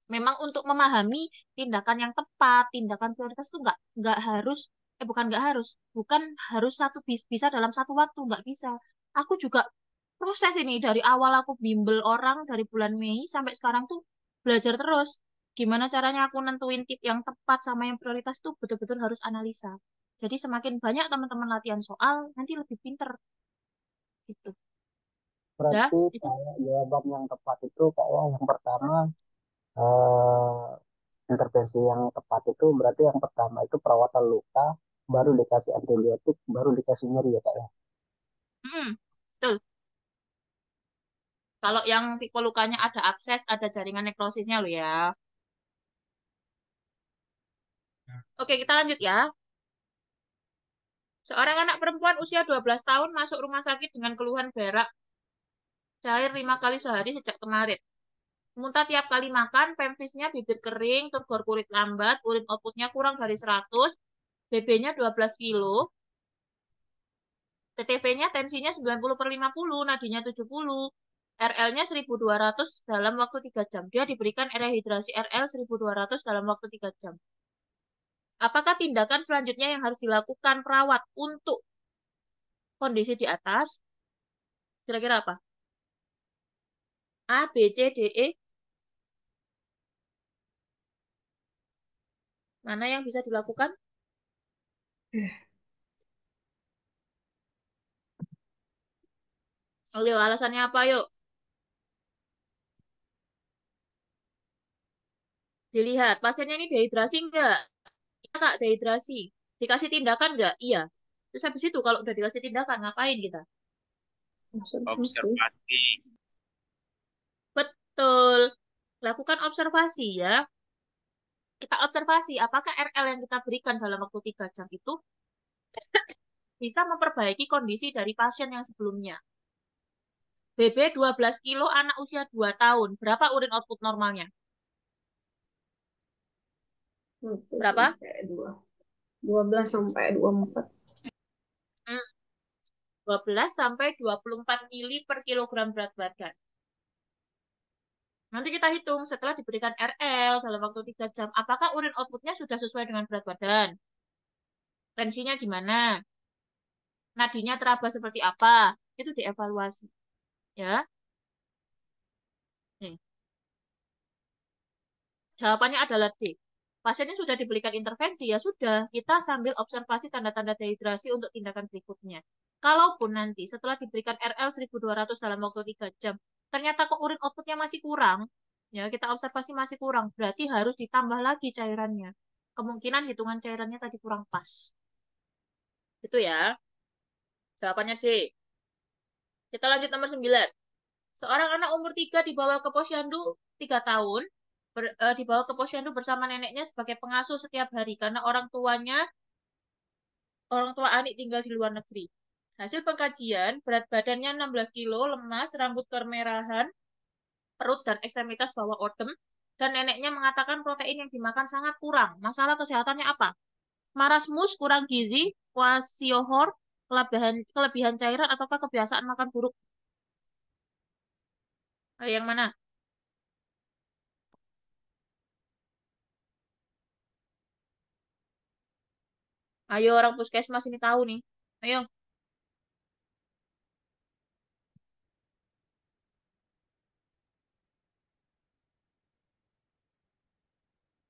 memang untuk memahami tindakan yang tepat, tindakan prioritas itu nggak harus, bukan nggak harus, bukan harus bisa dalam satu waktu, nggak bisa. Aku juga proses ini dari awal aku bimbel orang dari bulan Mei sampai sekarang tuh belajar terus. Gimana caranya aku nentuin tip yang tepat sama yang prioritas tuh betul-betul harus analisa. Jadi semakin banyak teman-teman latihan soal, nanti lebih pinter gitu. Ya, Berarti itu. kayak jawaban yang tepat itu kayak yang pertama eh, intervensi yang tepat itu berarti yang pertama itu perawatan luka, baru dikasih antibiotik, baru dikasih nyeri ya kak ya. Betul. Kalau yang tipe lukanya ada abses, ada jaringan nekrosisnya lo ya. Oke, kita lanjut ya. Seorang anak perempuan usia 12 tahun masuk rumah sakit dengan keluhan berak cair 5 kali sehari sejak kemarin. Muntah tiap kali makan, pemphisnya bibir kering, turgor kulit lambat, urin outputnya kurang dari 100, BB-nya 12 kilo, TTV-nya tensinya 90/50, nadinya 70, RL-nya 1200 dalam waktu 3 jam. Dia diberikan rehidrasi RL 1200 dalam waktu 3 jam. Apakah tindakan selanjutnya yang harus dilakukan perawat untuk kondisi di atas? Kira-kira apa? A, B, C, D, E. Mana yang bisa dilakukan? Ayo, alasannya apa yuk? Dilihat, pasiennya ini dehidrasi enggak? Iya kak, dehidrasi. Dikasih tindakan enggak? Iya. Terus habis itu kalau udah dikasih tindakan, ngapain kita? Observasi. Betul. Lakukan observasi ya. Kita observasi apakah RL yang kita berikan dalam waktu 3 jam itu bisa memperbaiki kondisi dari pasien yang sebelumnya. BB 12 kilo anak usia 2 tahun. Berapa urin output normalnya? Berapa? 12 sampai 24. 12 sampai 24 mili per kilogram berat badan. Nanti kita hitung setelah diberikan RL dalam waktu 3 jam. Apakah urin outputnya sudah sesuai dengan berat badan? Tensinya gimana? Nadinya teraba seperti apa? Itu dievaluasi. Ya. Nih. Jawabannya adalah D. Pasiennya sudah diberikan intervensi, ya sudah. Kita sambil observasi tanda-tanda dehidrasi untuk tindakan berikutnya. Kalaupun nanti setelah diberikan RL 1200 dalam waktu 3 jam, ternyata kok urin outputnya masih kurang, ya kita observasi masih kurang, berarti harus ditambah lagi cairannya. Kemungkinan hitungan cairannya tadi kurang pas. Itu ya. Jawabannya D. Kita lanjut nomor 9. Seorang anak umur 3 dibawa ke posyandu 3 tahun, dibawa ke posyandu bersama neneknya sebagai pengasuh setiap hari karena orang tua Anik tinggal di luar negeri. Hasil pengkajian, berat badannya 16 kilo, lemas, rambut kemerahan, perut dan ekstremitas bawah odem, dan neneknya mengatakan protein yang dimakan sangat kurang. Masalah kesehatannya apa? Marasmus, kurang gizi, kwashiorkor, kelebihan cairan, ataukah kebiasaan makan buruk? Yang mana? Ayo orang puskesmas ini tahu nih. Ayo.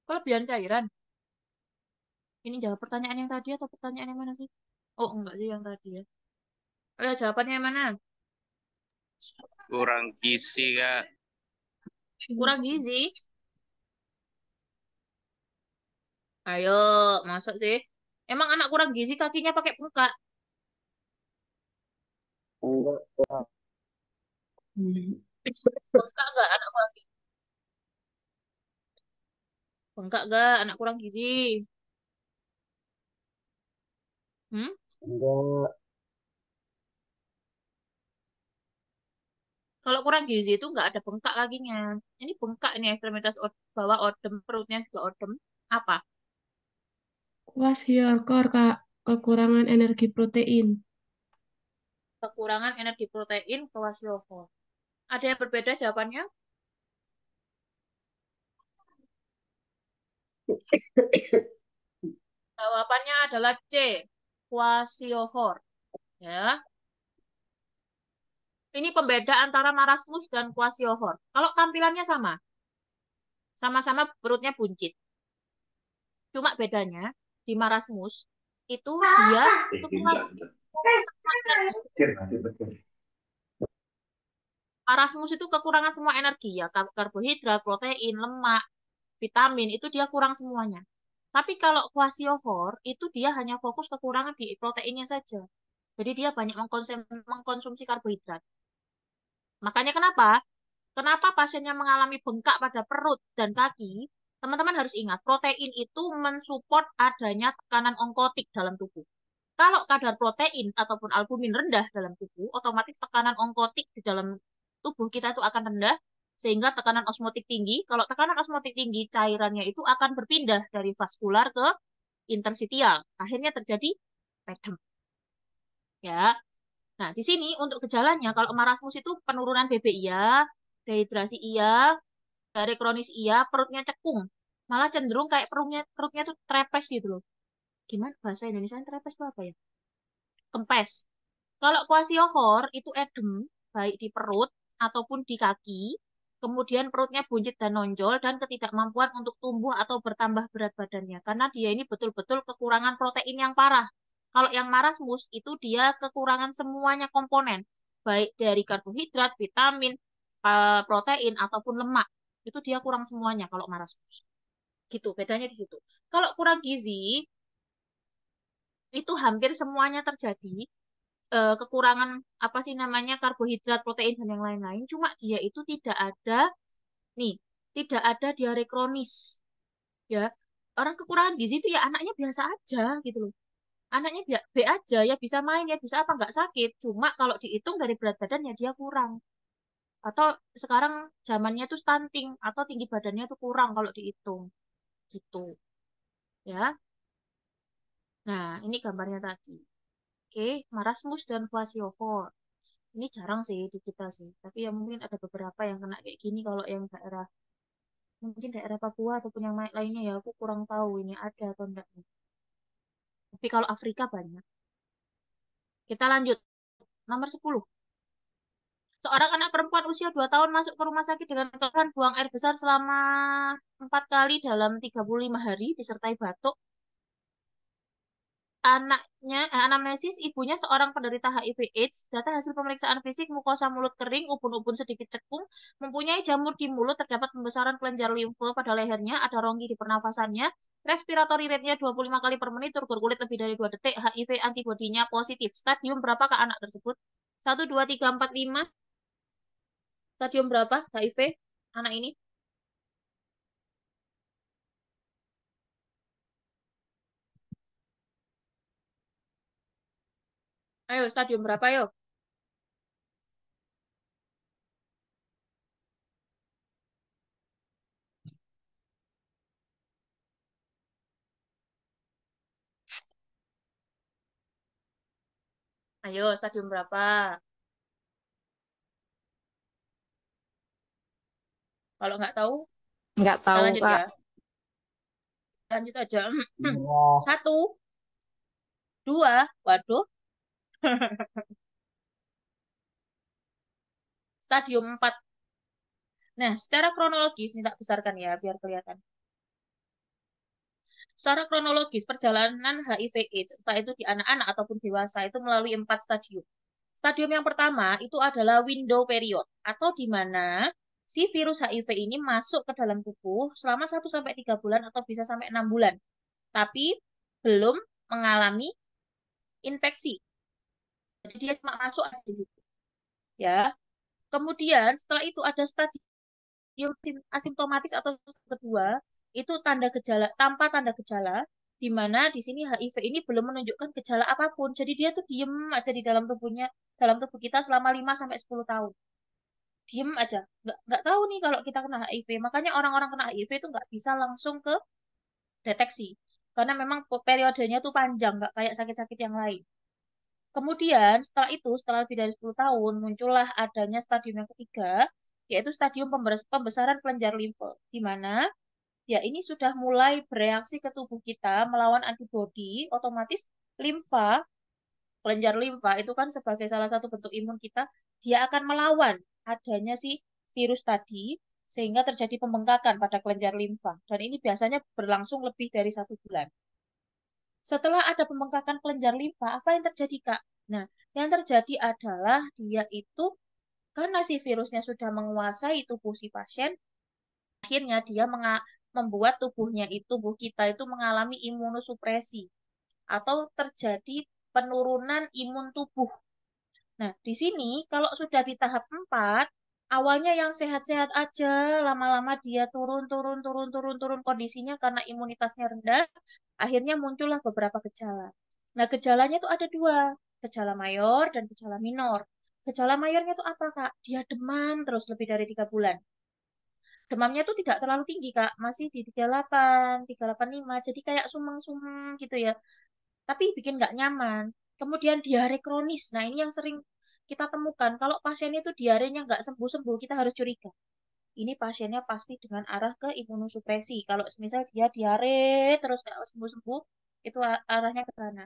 Kelebihan cairan. Ini jawab pertanyaan yang tadi atau pertanyaan yang mana sih? Oh, enggak sih yang tadi ya. Ayo jawabannya yang mana? Kurang gizi kak. Kurang gizi. Ayo, masuk sih. Emang anak kurang gizi kakinya pakai bengkak? Enggak. Bengkak nggak anak kurang gizi? Bengkak nggak anak kurang gizi? Hmm? Enggak. Kalau kurang gizi itu nggak ada bengkak kakinya. Ini bengkak ini ekstremitas bawah odem, perutnya juga odem. Apa? Kwashiorkor, Kak. Kekurangan energi protein. Kekurangan energi protein kwashiorkor. Ada yang berbeda jawabannya? Jawabannya adalah C. Kwashiorkor. Ya. Ini pembeda antara marasmus dan kwashiorkor. Kalau tampilannya sama. Sama-sama perutnya buncit. Cuma bedanya di marasmus itu dia kekurangan marasmus itu kekurangan semua energi ya, karbohidrat, protein, lemak, vitamin itu dia kurang semuanya. Tapi kalau kwashiorkor itu dia hanya fokus kekurangan di proteinnya saja. Jadi dia banyak mengkonsumsi karbohidrat. Makanya kenapa? Kenapa pasiennya mengalami bengkak pada perut dan kaki? Teman-teman harus ingat, protein itu mensupport adanya tekanan onkotik dalam tubuh. Kalau kadar protein ataupun albumin rendah dalam tubuh, otomatis tekanan onkotik di dalam tubuh kita itu akan rendah, sehingga tekanan osmotik tinggi. Kalau tekanan osmotik tinggi, cairannya itu akan berpindah dari vaskular ke interstitial. Akhirnya terjadi pedem. Ya. Nah, di sini untuk gejalanya, kalau marasmus itu penurunan BB iya, dehidrasi iya, diare kronis iya, perutnya cekung. Malah cenderung kayak perutnya tuh trepes gitu loh. Gimana bahasa Indonesia trepes itu apa ya? Kempes. Kalau kwashiorkor itu edem, baik di perut ataupun di kaki, kemudian perutnya buncit dan nonjol, dan ketidakmampuan untuk tumbuh atau bertambah berat badannya. Karena dia ini betul-betul kekurangan protein yang parah. Kalau yang marasmus itu dia kekurangan semuanya komponen, baik dari karbohidrat, vitamin, protein, ataupun lemak. Itu dia kurang semuanya kalau marasmus. Gitu, bedanya di situ. Kalau kurang gizi, itu hampir semuanya terjadi kekurangan apa sih namanya karbohidrat, protein dan yang lain-lain. Cuma dia itu tidak ada nih, tidak ada diare kronis ya. Orang kekurangan gizi itu ya anaknya biasa aja gitu loh. Anaknya B aja ya bisa main ya bisa apa nggak sakit. Cuma kalau dihitung dari berat badan ya dia kurang. Atau sekarang zamannya tuh stunting atau tinggi badannya tuh kurang kalau dihitung gitu ya. Nah, ini gambarnya tadi. Oke, marasmus dan kwashiorkor. Ini jarang sih di kita sih, tapi ya mungkin ada beberapa yang kena kayak gini kalau yang daerah, mungkin daerah Papua ataupun yang lainnya ya aku kurang tahu ini ada atau enggak. Tapi kalau Afrika banyak. Kita lanjut. Nomor 10. Seorang anak perempuan usia 2 tahun masuk ke rumah sakit dengan keluhan buang air besar selama 4 kali dalam 35 hari disertai batuk. Anamnesis ibunya seorang penderita HIV/AIDS, data hasil pemeriksaan fisik mukosa mulut kering, ubun-ubun sedikit cekung, mempunyai jamur di mulut, terdapat pembesaran kelenjar limfe pada lehernya, ada ronggi di pernafasannya, respiratory rate-nya 25 kali per menit, turgor kulit lebih dari 2 detik, HIV antibodinya positif. Stadium berapakah anak tersebut? 1, 2, 3, 4, 5. Stadium berapa HIV anak ini? Ayo, stadium berapa yuk? Ayo, stadium berapa? Kalau nggak tahu, Nggak kita tahu, lanjut Kak. ya. Lanjut aja. Iya. 1, 2, waduh, stadium 4. Nah, secara kronologis, ini tak besarkan ya, biar kelihatan. Secara kronologis, perjalanan HIV/AIDS, entah itu di anak-anak ataupun dewasa, itu melalui 4 stadium. Stadium yang pertama itu adalah window period, atau di mana si virus HIV ini masuk ke dalam tubuh selama 1-3 bulan atau bisa sampai 6 bulan. Tapi belum mengalami infeksi. Jadi dia cuma masuk aja di situ. Ya. Kemudian setelah itu ada stadium asimptomatis atau kedua, itu tanda gejala tanpa tanda gejala, di mana di sini HIV ini belum menunjukkan gejala apapun. Jadi dia tuh diem aja di dalam tubuh kita selama 5-10 tahun. Diem aja, nggak tahu nih kalau kita kena HIV. Makanya orang-orang kena HIV itu nggak bisa langsung ke deteksi, karena memang periodenya tuh panjang, nggak kayak sakit-sakit yang lain. Kemudian setelah itu, setelah lebih dari 10 tahun, muncullah adanya stadium yang ketiga, yaitu stadium pembesaran kelenjar limfe, di mana ya ini sudah mulai bereaksi ke tubuh kita melawan antibodi, otomatis limfa, kelenjar limfa itu kan sebagai salah satu bentuk imun kita, dia akan melawan adanya si virus tadi, sehingga terjadi pembengkakan pada kelenjar limfa. Dan ini biasanya berlangsung lebih dari 1 bulan. Setelah ada pembengkakan kelenjar limfa, apa yang terjadi, Kak? Nah, yang terjadi adalah dia itu, karena si virusnya sudah menguasai tubuh si pasien, akhirnya dia membuat tubuh kita itu mengalami imunosupresi atau terjadi penurunan imun tubuh. Nah, di sini kalau sudah di tahap 4, awalnya yang sehat-sehat aja, lama-lama dia turun kondisinya karena imunitasnya rendah, akhirnya muncullah beberapa gejala. Nah, gejalanya itu ada 2, gejala mayor dan gejala minor. Gejala mayornya itu apa, Kak? Dia demam terus lebih dari 3 bulan. Demamnya itu tidak terlalu tinggi, Kak. Masih di 38, 385. Jadi kayak sumeng-sumeng gitu ya. Tapi bikin nggak nyaman. Kemudian diare kronis. Nah, ini yang sering kita temukan. Kalau pasiennya itu diarenya nggak sembuh-sembuh, kita harus curiga. Ini pasiennya pasti dengan arah ke imunosupresi. Kalau misal dia diare terus nggak sembuh-sembuh, itu arahnya ke sana.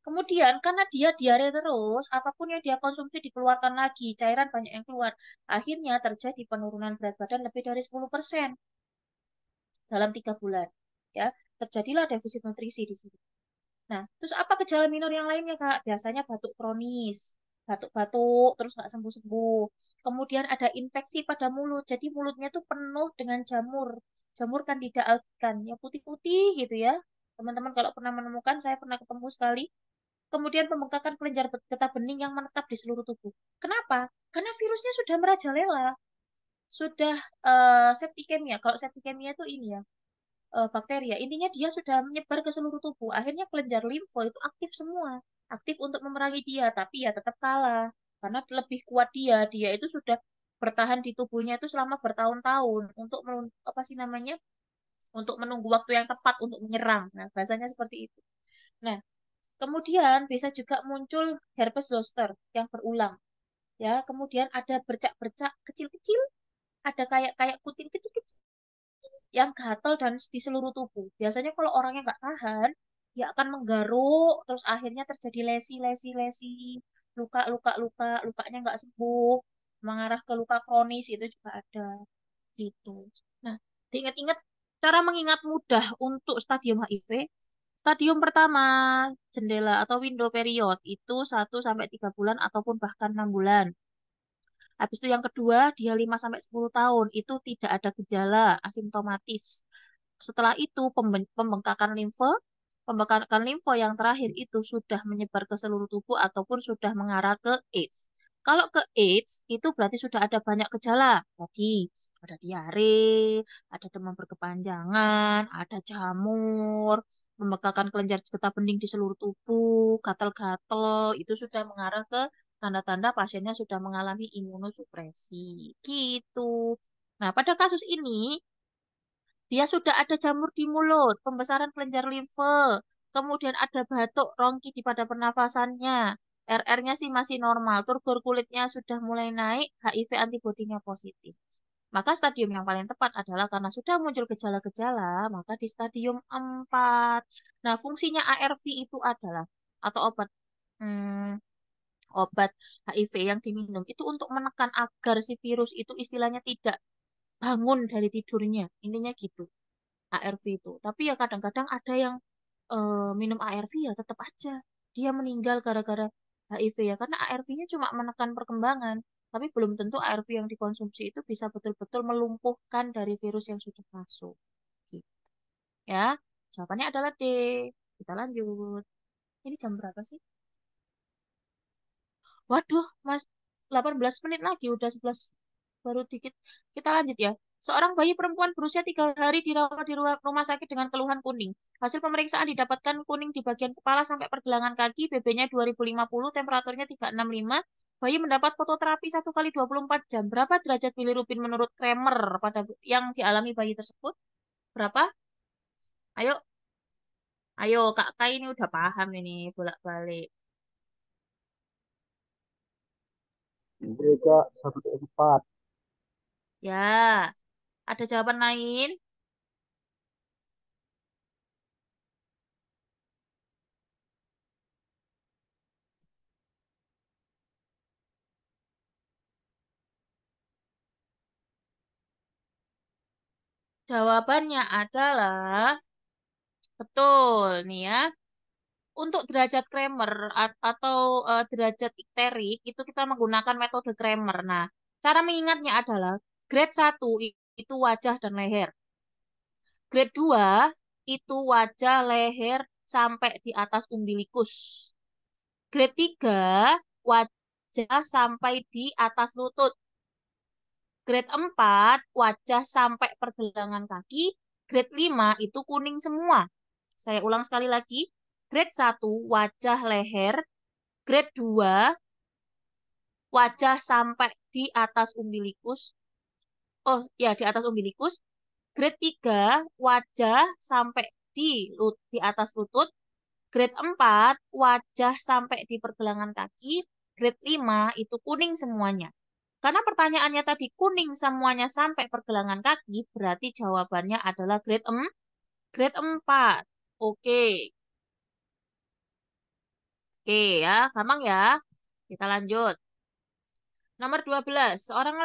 Kemudian karena dia diare terus, apapun yang dia konsumsi dikeluarkan lagi, cairan banyak yang keluar. Akhirnya terjadi penurunan berat badan lebih dari 10% dalam 3 bulan. Ya, terjadilah defisit nutrisi di sini. Nah, terus apa gejala minor yang lainnya, Kak? Biasanya batuk kronis, batuk-batuk, terus nggak sembuh-sembuh. Kemudian ada infeksi pada mulut, jadi mulutnya tuh penuh dengan jamur, jamur Candida albicans, yang putih-putih gitu ya. Teman-teman kalau pernah menemukan, saya pernah ketemu sekali. Kemudian pembengkakan kelenjar getah bening yang menetap di seluruh tubuh. Kenapa? Karena virusnya sudah merajalela, sudah septikemia. Kalau septikemia itu ini ya, bakteri ya. Intinya dia sudah menyebar ke seluruh tubuh. Akhirnya kelenjar limfo itu aktif semua. Aktif untuk memerangi dia, tapi ya tetap kalah. Karena lebih kuat dia. Dia itu sudah bertahan di tubuhnya itu selama bertahun-tahun untuk apa sih namanya? Untuk menunggu waktu yang tepat untuk menyerang. Nah, bahasanya seperti itu. Nah, kemudian bisa juga muncul herpes zoster yang berulang. Ya, kemudian ada bercak-bercak kecil-kecil, ada kayak kayak kutil kecil-kecil yang gatal dan di seluruh tubuh. Biasanya kalau orangnya nggak tahan, dia akan menggaruk, terus akhirnya terjadi lesi, lukanya nggak sembuh, mengarah ke luka kronis itu juga ada gitu. Nah, diingat-ingat cara mengingat mudah untuk stadium HIV. Stadium pertama, jendela atau window period itu 1-3 bulan ataupun bahkan 6 bulan. Habis itu yang kedua, dia 5-10 tahun. Itu tidak ada gejala, asimptomatis. Setelah itu, pembengkakan limfe yang terakhir itu sudah menyebar ke seluruh tubuh ataupun sudah mengarah ke AIDS. Kalau ke AIDS, itu berarti sudah ada banyak gejala. Tadi ada diare, ada demam berkepanjangan, ada jamur, pembengkakan kelenjar getah bening di seluruh tubuh, gatal-gatal, itu sudah mengarah ke tanda-tanda pasiennya sudah mengalami imunosupresi. Gitu. Nah, pada kasus ini, dia sudah ada jamur di mulut, pembesaran kelenjar limfe, kemudian ada batuk, rongki di pada pernafasannya, RR-nya sih masih normal, turgor kulitnya sudah mulai naik, HIV antibodinya positif. Maka stadium yang paling tepat adalah karena sudah muncul gejala-gejala, maka di stadium 4. Nah, fungsinya ARV itu adalah, atau obat HIV yang diminum, itu untuk menekan agar si virus itu istilahnya tidak bangun dari tidurnya. Intinya gitu. ARV itu. Tapi ya kadang-kadang ada yang minum ARV ya tetap aja dia meninggal gara-gara HIV ya karena ARV-nya cuma menekan perkembangan. Tapi belum tentu ARV yang dikonsumsi itu bisa betul-betul melumpuhkan dari virus yang sudah masuk. Gitu. Ya, jawabannya adalah D. Kita lanjut. Ini jam berapa sih? Waduh, Mas, 18 menit lagi, udah 11 baru dikit. Kita lanjut ya. Seorang bayi perempuan berusia 3 hari dirawat di rumah sakit dengan keluhan kuning. Hasil pemeriksaan didapatkan kuning di bagian kepala sampai pergelangan kaki, BB-nya 2050, temperaturnya 365. Bayi mendapat fototerapi 1 kali 24 jam. Berapa derajat bilirubin menurut Kramer pada yang dialami bayi tersebut? Berapa? Ayo, ayo Kak Kai ini udah paham ini bolak-balik. 3 sampai 4. Ya, ada jawaban lain? Jawabannya adalah betul nih ya. Untuk derajat Kramer atau derajat ikterik itu kita menggunakan metode Kramer. Nah, cara mengingatnya adalah grade 1 itu wajah dan leher. Grade 2 itu wajah, leher sampai di atas umbilikus. Grade 3 wajah sampai di atas lutut. Grade 4 wajah sampai pergelangan kaki. Grade 5 itu kuning semua. Saya ulang sekali lagi. Grade 1 wajah, leher. Grade 2 wajah sampai di atas umbilikus. Oh ya, di atas umbilikus. Grade 3 wajah sampai di atas lutut. Grade 4 wajah sampai di pergelangan kaki. Grade 5 itu kuning semuanya. Karena pertanyaannya tadi kuning semuanya sampai pergelangan kaki, berarti jawabannya adalah grade 4. Oke. Oke ya, gampang ya. Kita lanjut. Nomor 12, seorang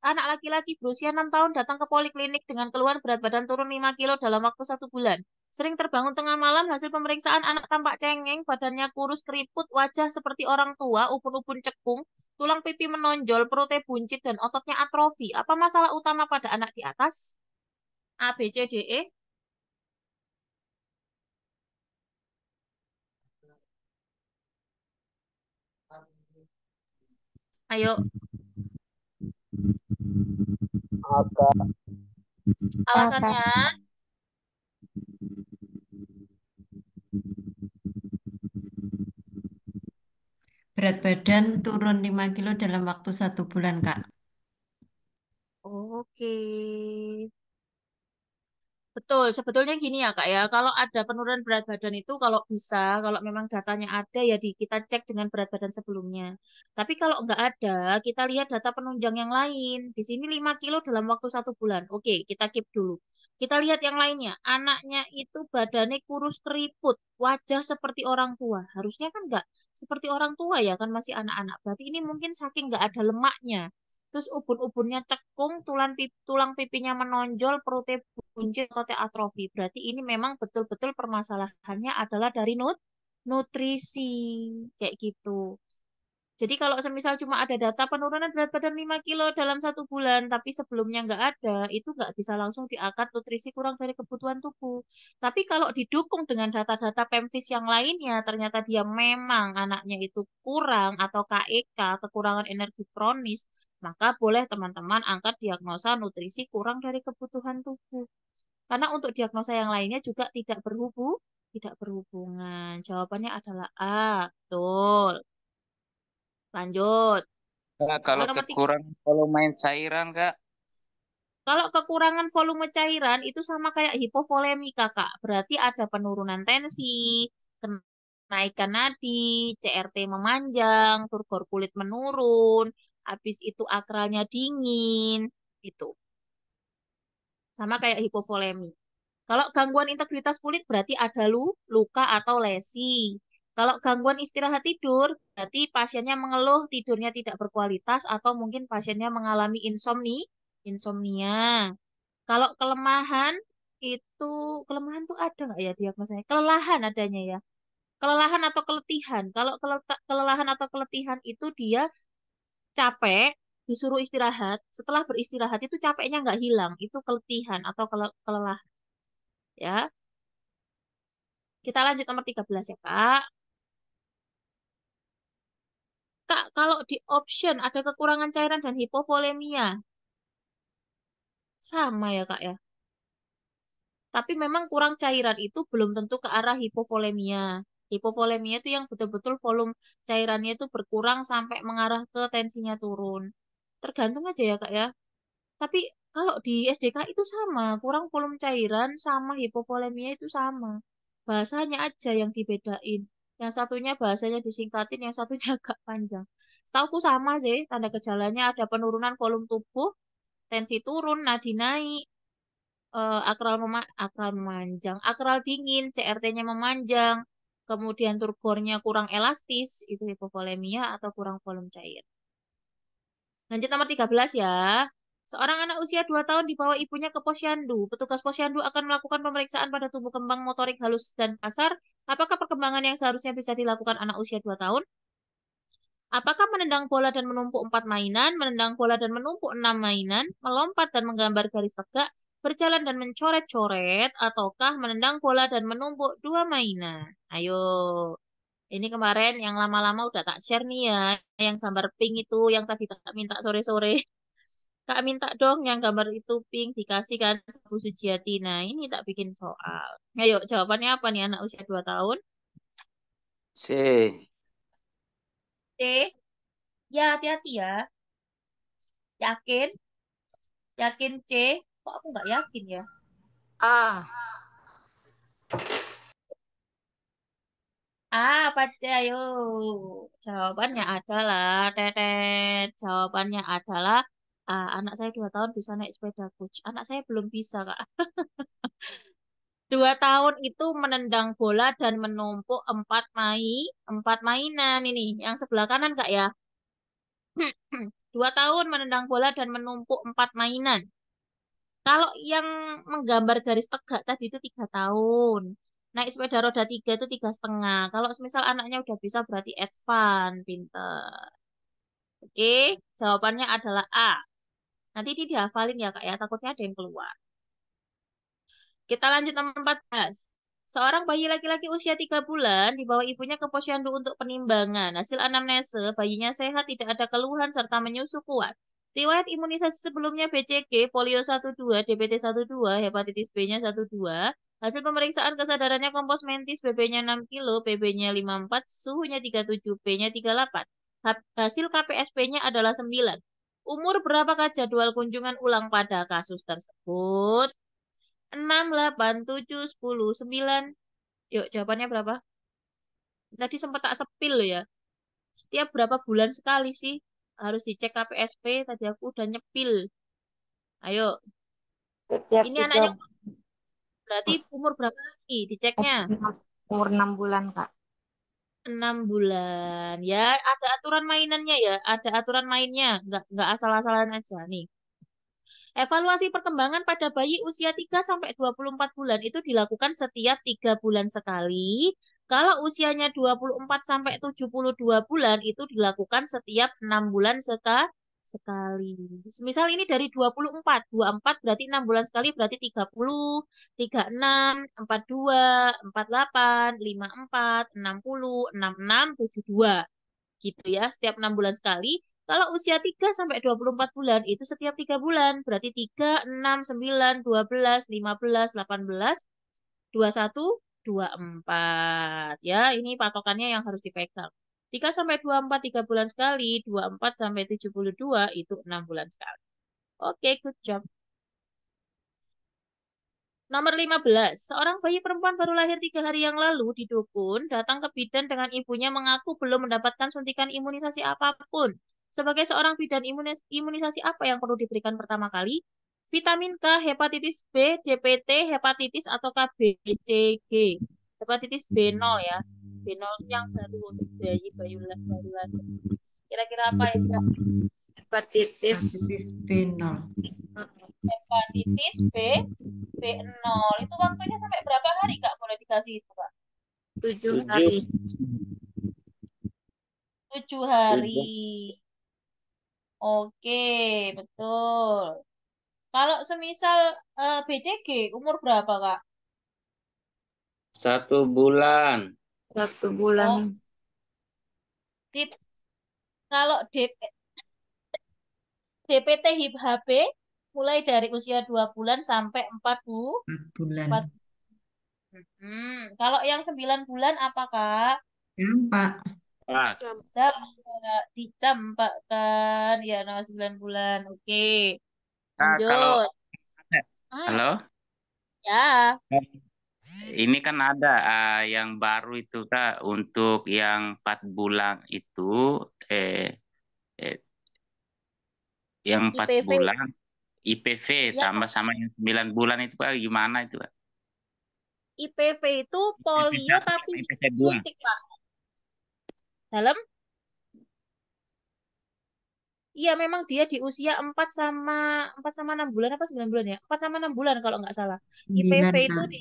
anak laki-laki berusia 6 tahun datang ke poliklinik dengan keluhan berat badan turun 5 kilo dalam waktu 1 bulan. Sering terbangun tengah malam, hasil pemeriksaan anak tampak cengeng, badannya kurus keriput, wajah seperti orang tua, ubun-ubun cekung, tulang pipi menonjol, perutnya buncit, dan ototnya atrofi. Apa masalah utama pada anak di atas? A, B, C, D, E. Ayo, Agak alasannya. Berat badan turun 5 kilo dalam waktu 1 bulan, Kak. Oke. Betul, sebetulnya gini ya Kak ya, kalau ada penurunan berat badan itu kalau bisa, kalau memang datanya ada ya kita cek dengan berat badan sebelumnya. Tapi kalau nggak ada, kita lihat data penunjang yang lain. Di sini 5 kilo dalam waktu 1 bulan. Oke, kita keep dulu. Kita lihat yang lainnya. Anaknya itu badannya kurus keriput, wajah seperti orang tua. Harusnya kan nggak seperti orang tua ya, kan masih anak-anak. Berarti ini mungkin saking nggak ada lemaknya. Terus ubun-ubunnya cekung, tulang pipinya menonjol, perutnya buncit, ototnya atrofi. Berarti ini memang betul-betul permasalahannya adalah dari nutrisi. Kayak gitu. Jadi kalau semisal cuma ada data penurunan berat badan 5 kilo dalam 1 bulan, tapi sebelumnya nggak ada, itu nggak bisa langsung diangkat nutrisi kurang dari kebutuhan tubuh. Tapi kalau didukung dengan data-data PEMFIS yang lainnya, ternyata dia memang anaknya itu kurang atau KEK, kekurangan energi kronis, maka boleh teman-teman angkat diagnosa nutrisi kurang dari kebutuhan tubuh. Karena untuk diagnosa yang lainnya juga tidak berhubungan. Jawabannya adalah A. Betul. Lanjut. Kak, Soal kalau nomor 3. kekurangan volume cairan, Kak. Kalau kekurangan volume cairan itu sama kayak hipovolemika, Kak. Berarti ada penurunan tensi, kenaikan nadi, CRT memanjang, turgor kulit menurun, habis itu akralnya dingin, itu. Sama kayak hipovolemi. Kalau gangguan integritas kulit berarti ada luka atau lesi. Kalau gangguan istirahat tidur, berarti pasiennya mengeluh tidurnya tidak berkualitas atau mungkin pasiennya mengalami insomnia. Kalau kelemahan tuh ada nggak ya diagnosanya? Kelelahan adanya ya. Kelelahan atau keletihan. Kalau kelelahan atau keletihan itu dia capek, disuruh istirahat. Setelah beristirahat itu capeknya nggak hilang. Itu keletihan atau kelelahan. Ya. Kita lanjut nomor 13 ya, Kak. Kak, kalau di option ada kekurangan cairan dan hipovolemia. Sama ya, Kak ya. Tapi memang kurang cairan itu belum tentu ke arah hipovolemia. Hipovolemia itu yang betul-betul volume cairannya itu berkurang sampai mengarah ke tensinya turun. Tergantung aja ya, Kak ya. Tapi kalau di SDK itu sama, kurang volume cairan sama hipovolemia itu sama. Bahasanya aja yang dibedain. Yang satunya bahasanya disingkatin, yang satunya agak panjang. Setauku sama sih, tanda gejalanya ada penurunan volume tubuh, tensi turun, nadi naik, akral memanjang, akral dingin, CRT-nya memanjang, kemudian turgornya kurang elastis, itu hipovolemia atau kurang volume cair. Lanjut nomor 13 ya. Seorang anak usia 2 tahun dibawa ibunya ke posyandu. Petugas posyandu akan melakukan pemeriksaan pada tumbuh kembang motorik halus dan kasar. Apakah perkembangan yang seharusnya bisa dilakukan anak usia 2 tahun? Apakah menendang bola dan menumpuk 4 mainan, menendang bola dan menumpuk 6 mainan, melompat dan menggambar garis tegak, berjalan dan mencoret-coret, ataukah menendang bola dan menumpuk 2 mainan? Ayo. Ini kemarin yang lama-lama udah tak share nih ya. Yang gambar pink itu yang tadi tak minta sore-sore. Kak minta dong yang gambar itu pink dikasih kan Sabu Sujiati. Nah ini tak bikin soal. Ayo jawabannya apa nih anak usia 2 tahun? C. C. Ya hati-hati ya. Yakin? Yakin C? Kok aku nggak yakin ya? A. Apa C? Ayo. Jawabannya adalah tetet. Jawabannya adalah anak saya 2 tahun bisa naik sepeda coach. Anak saya belum bisa, Kak. 2 tahun itu menendang bola dan menumpuk 4 mainan ini. Yang sebelah kanan, Kak ya. 2 tahun menendang bola dan menumpuk 4 mainan. Kalau yang menggambar garis tegak tadi itu 3 tahun. Naik sepeda roda 3 itu 3,5. Kalau misal anaknya udah bisa berarti advance, pinter. Oke, jawabannya adalah A. Nanti ini dihafalin ya Kak ya, takutnya ada yang keluar. Kita lanjut nomor 14. Seorang bayi laki-laki usia 3 bulan dibawa ibunya ke posyandu untuk penimbangan. Hasil anamnese, bayinya sehat, tidak ada keluhan, serta menyusu kuat. Riwayat imunisasi sebelumnya BCG, polio 1-2, DPT 1-2, hepatitis B-nya 1-2. Hasil pemeriksaan kesadarannya kompos mentis, BB-nya 6 kilo, PB-nya 54, suhunya 37, B-nya 38. Hasil KPSP-nya adalah 9. Umur berapakah jadwal kunjungan ulang pada kasus tersebut? 6, 8, 7, 10, 9. Yuk, jawabannya berapa? Tadi sempat tak sepil ya. Setiap berapa bulan sekali sih harus dicek KPSP. Tadi aku udah nyepil. Ayo, Setiap ini 3 anaknya berarti umur berapa lagi diceknya? umur 6 bulan, Kak. 6 bulan. Ya, ada aturan mainannya ya. Ada aturan mainnya. Nggak asal-asalan aja nih. Evaluasi perkembangan pada bayi usia 3-24 bulan itu dilakukan setiap 3 bulan sekali. Kalau usianya 24-72 bulan itu dilakukan setiap 6 bulan sekali. Misal ini dari 24 berarti 6 bulan sekali berarti 30, 36, 42, 48, 54, 60, 66, 72 gitu ya, setiap 6 bulan sekali. Kalau usia 3-24 bulan itu setiap 3 bulan, berarti 3, 6, 9, 12, 15, 18, 21, 24. Ya, ini patokannya yang harus dipegang. 3-24 3 bulan sekali, 24-72 itu 6 bulan sekali. Oke, good job. Nomor 15, seorang bayi perempuan baru lahir 3 hari yang lalu di dukun datang ke bidan dengan ibunya mengaku belum mendapatkan suntikan imunisasi apapun. Sebagai seorang bidan, imunisasi apa yang perlu diberikan pertama kali? Vitamin K, hepatitis B, DPT, hepatitis atau KBCG. Hepatitis B0 ya. B0 yang baru untuk bayi baru lahir. Kira-kira apa yang dikasih? Hepatitis B0. Hepatitis B0 itu waktunya sampai berapa hari Kak boleh dikasih itu Kak? 7 hari. 7 hari. Oke, betul. Kalau semisal BCG, umur berapa, Kak? 1 bulan. 1 bulan. Oh, tip, kalau DPT HIP-HB mulai dari usia 2 bulan sampai 4 bulan. 4. Kalau yang 9 bulan apa, Kak? Campak. Pak, Campak, dicampakkan. Ya, no, 9 bulan. Oke, kalau lanjut. halo, Ya, ini kan ada yang baru itu Kak untuk yang 4 bulan itu eh, eh, yang 4 IPV. bulan IPV Ya, tambah sama yang 9 bulan itu Kak gimana itu Kak? IPV itu IPV polio 1 tapi sama IPV 2. suntik, Pak. Dalam? Iya, memang dia di usia 4 sama 6 bulan apa 9 bulan ya? 4 sama 6 bulan kalau nggak salah. IPV 9, itu Kak. di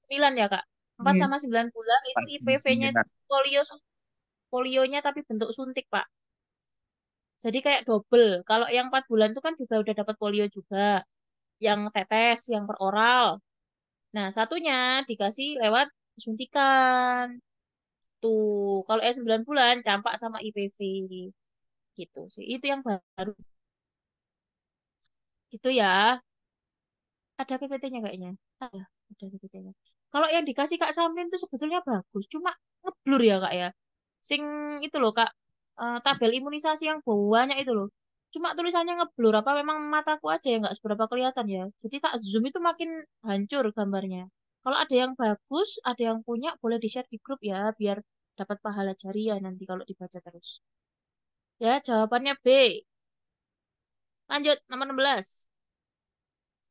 9 ya, Kak. 4 Iya. sama 9 bulan itu 4 sama IPV-nya itu 9. polionya tapi bentuk suntik, Pak. Jadi kayak double. Kalau yang 4 bulan itu kan juga udah dapat polio juga. Yang tetes, yang per oral. Nah, satunya dikasih lewat suntikan. Tuh, kalau 9 bulan campak sama IPV gitu sih. Itu yang baru. Gitu ya. Ada PPT-nya kayaknya. Ada PPT-nya. Kalau yang dikasih Kak Samin itu sebetulnya bagus, cuma ngeblur ya Kak ya. Sing itu loh Kak, tabel imunisasi yang banyak itu loh. Cuma tulisannya ngeblur, apa memang mataku aja yang nggak seberapa kelihatan ya. Jadi tak zoom itu makin hancur gambarnya. Kalau ada yang bagus, ada yang punya, boleh di-share di grup ya, biar dapat pahala jariah nanti kalau dibaca terus. Ya, jawabannya B. Lanjut, nomor 16.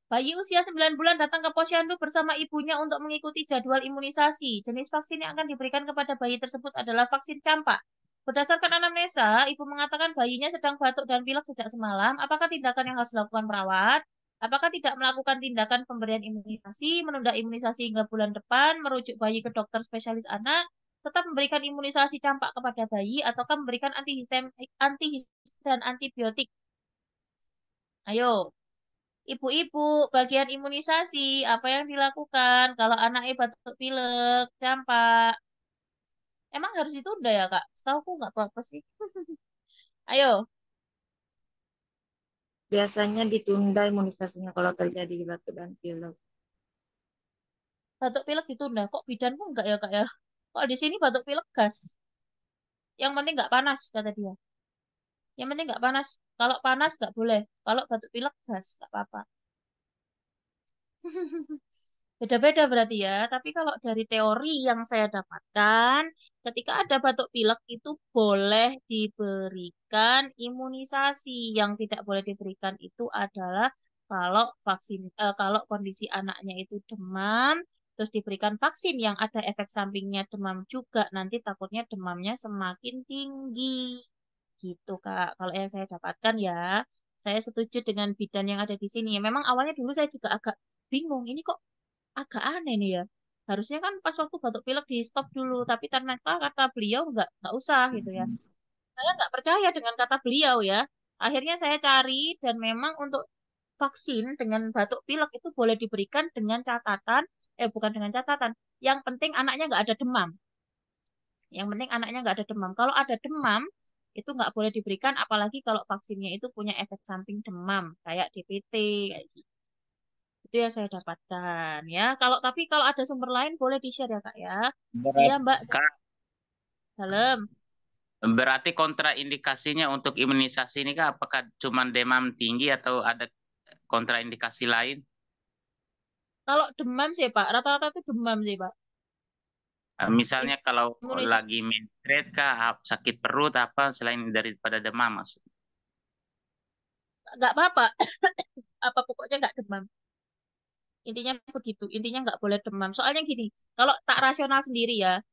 Bayi usia 9 bulan datang ke posyandu bersama ibunya untuk mengikuti jadwal imunisasi. Jenis vaksin yang akan diberikan kepada bayi tersebut adalah vaksin campak. Berdasarkan anamnesa, ibu mengatakan bayinya sedang batuk dan pilek sejak semalam. Apakah tindakan yang harus dilakukan perawat? Apakah tidak melakukan tindakan pemberian imunisasi, menunda imunisasi hingga bulan depan, merujuk bayi ke dokter spesialis anak, tetap memberikan imunisasi campak kepada bayi, ataukah memberikan antihistamin dan antibiotik? Ayo. Ibu-ibu, bagian imunisasi, apa yang dilakukan kalau anaknya batuk pilek, campak? Emang harus ditunda ya, Kak? Setahuku nggak apa-apa sih. Ayo, Biasanya ditunda imunisasinya kalau terjadi batuk dan pilek. batuk pilek ditunda. Kok bidanku nggak ya, Kak ya? Kok di sini batuk pilek gas? Yang penting nggak panas, kata dia. Yang penting nggak panas. Kalau panas nggak boleh. Kalau batuk pilek gas, nggak apa-apa. Beda-beda berarti ya. Tapi kalau dari teori yang saya dapatkan, ketika ada batuk pilek itu boleh diberikan imunisasi. Yang tidak boleh diberikan itu adalah kalau kondisi anaknya itu demam, terus diberikan vaksin yang ada efek sampingnya demam juga, nanti takutnya demamnya semakin tinggi. Gitu, Kak. Kalau yang saya dapatkan ya, saya setuju dengan bidan yang ada di sini. Memang awalnya dulu saya juga agak bingung. Ini kok agak aneh nih ya. Harusnya kan pas waktu batuk pilek di stop dulu, tapi ternyata kata beliau nggak usah gitu ya. Saya nggak percaya dengan kata beliau ya. Akhirnya saya cari dan memang untuk vaksin dengan batuk pilek itu boleh diberikan dengan catatan, bukan dengan catatan. Yang penting anaknya nggak ada demam. Yang penting anaknya nggak ada demam. Kalau ada demam itu nggak boleh diberikan, apalagi kalau vaksinnya itu punya efek samping demam kayak DPT kayak gitu. Itu yang saya dapatkan ya. Tapi kalau ada sumber lain boleh di-share ya Kak ya. Iya Berat, Mbak, Kak, dalam. berarti kontraindikasinya untuk imunisasi ini Kak, apakah cuma demam tinggi atau ada kontraindikasi lain? Kalau demam sih Pak, rata-rata itu demam sih Pak. Misalnya kalau Imunisasi lagi menstruate Kak, sakit perut apa selain daripada demam maksudnya? nggak apa-apa, apa pokoknya nggak demam. Intinya begitu, intinya nggak boleh demam. Soalnya gini, kalau tak rasional sendiri ya,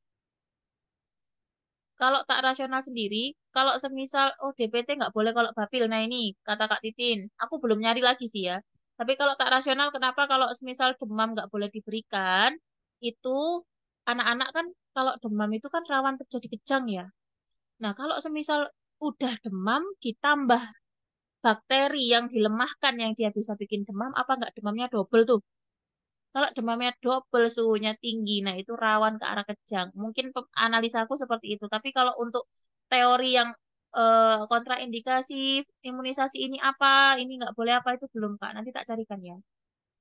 kalau tak rasional sendiri, kalau semisal, oh DPT nggak boleh kalau babil. Nah ini, kata Kak Titin, aku belum nyari lagi sih ya. Tapi kalau tak rasional, kenapa kalau semisal demam nggak boleh diberikan, itu anak-anak kan kalau demam itu kan rawan terjadi kejang ya. Nah kalau semisal udah demam ditambah bakteri yang dilemahkan yang dia bisa bikin demam, apa enggak demamnya double tuh? Kalau demamnya double, suhunya tinggi, nah itu rawan ke arah kejang. Mungkin analisaku seperti itu. Tapi kalau untuk teori yang kontraindikasi imunisasi ini apa, ini nggak boleh apa itu belum Kak. Nanti tak carikan ya.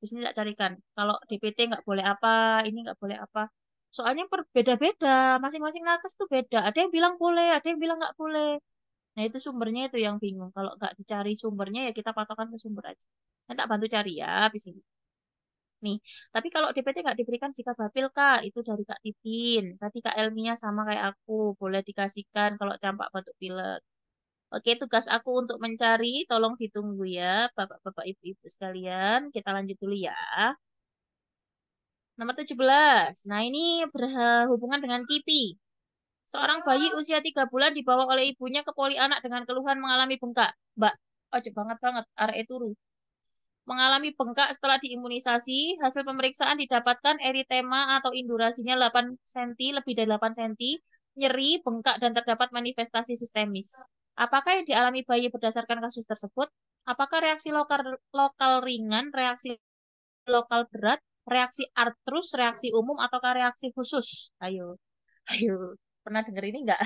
Di sini tak carikan. Kalau DPT nggak boleh apa, ini nggak boleh apa. Soalnya berbeda-beda, masing-masing nakes tuh beda. Ada yang bilang boleh, ada yang bilang nggak boleh. Nah itu sumbernya itu yang bingung. Kalau nggak dicari sumbernya ya kita patokan ke sumber aja. Nanti tak bantu cari ya, habis ini. Nih, tapi kalau DPT nggak diberikan jika babil, Kak, itu dari Kak Titin. Tadi Kak Elmia sama kayak aku, boleh dikasihkan kalau campak batuk pilek. Oke, tugas aku untuk mencari, tolong ditunggu ya, Bapak-bapak, Ibu-ibu sekalian. Kita lanjut dulu ya. Nomor 17. Nah, ini berhubungan dengan KIPI. Seorang bayi usia 3 bulan dibawa oleh ibunya ke poli anak dengan keluhan mengalami bengkak. Mbak, ojo banget, arek turu. Mengalami bengkak setelah diimunisasi, hasil pemeriksaan didapatkan eritema atau indurasinya 8 cm, lebih dari 8 cm, nyeri, bengkak, dan terdapat manifestasi sistemis. Apakah yang dialami bayi berdasarkan kasus tersebut? Apakah reaksi lokal ringan, reaksi lokal berat, reaksi artrus, reaksi umum, ataukah reaksi khusus? Ayo, ayo. Pernah dengar ini enggak?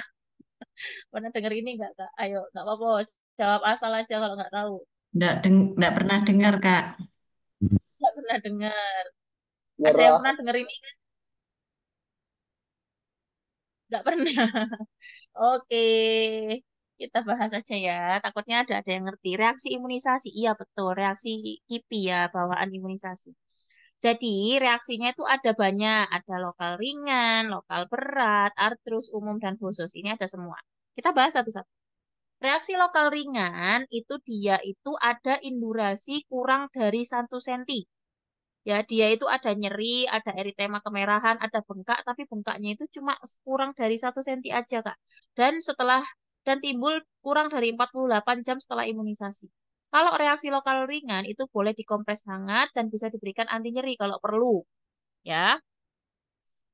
Pernah dengar ini enggak, Kak? Ayo, enggak apa-apa. Jawab asal aja kalau enggak tahu. Nggak pernah dengar, Kak. Enggak pernah dengar. Ada yang pernah dengar ini? Enggak pernah. Oke. Kita bahas aja ya. Takutnya ada yang ngerti. Reaksi imunisasi. Iya, betul. Reaksi KIPI ya, bawaan imunisasi. Jadi, reaksinya itu ada banyak. Ada lokal ringan, lokal berat, artrus, umum, dan khusus. Ini ada semua. Kita bahas satu-satu. Reaksi lokal ringan itu dia itu ada indurasi kurang dari 1 cm. Ya, dia itu ada nyeri, ada eritema kemerahan, ada bengkak, tapi bengkaknya itu cuma kurang dari 1 cm aja, Kak. Dan timbul kurang dari 48 jam setelah imunisasi. Kalau reaksi lokal ringan itu boleh dikompres hangat dan bisa diberikan anti nyeri kalau perlu. Ya.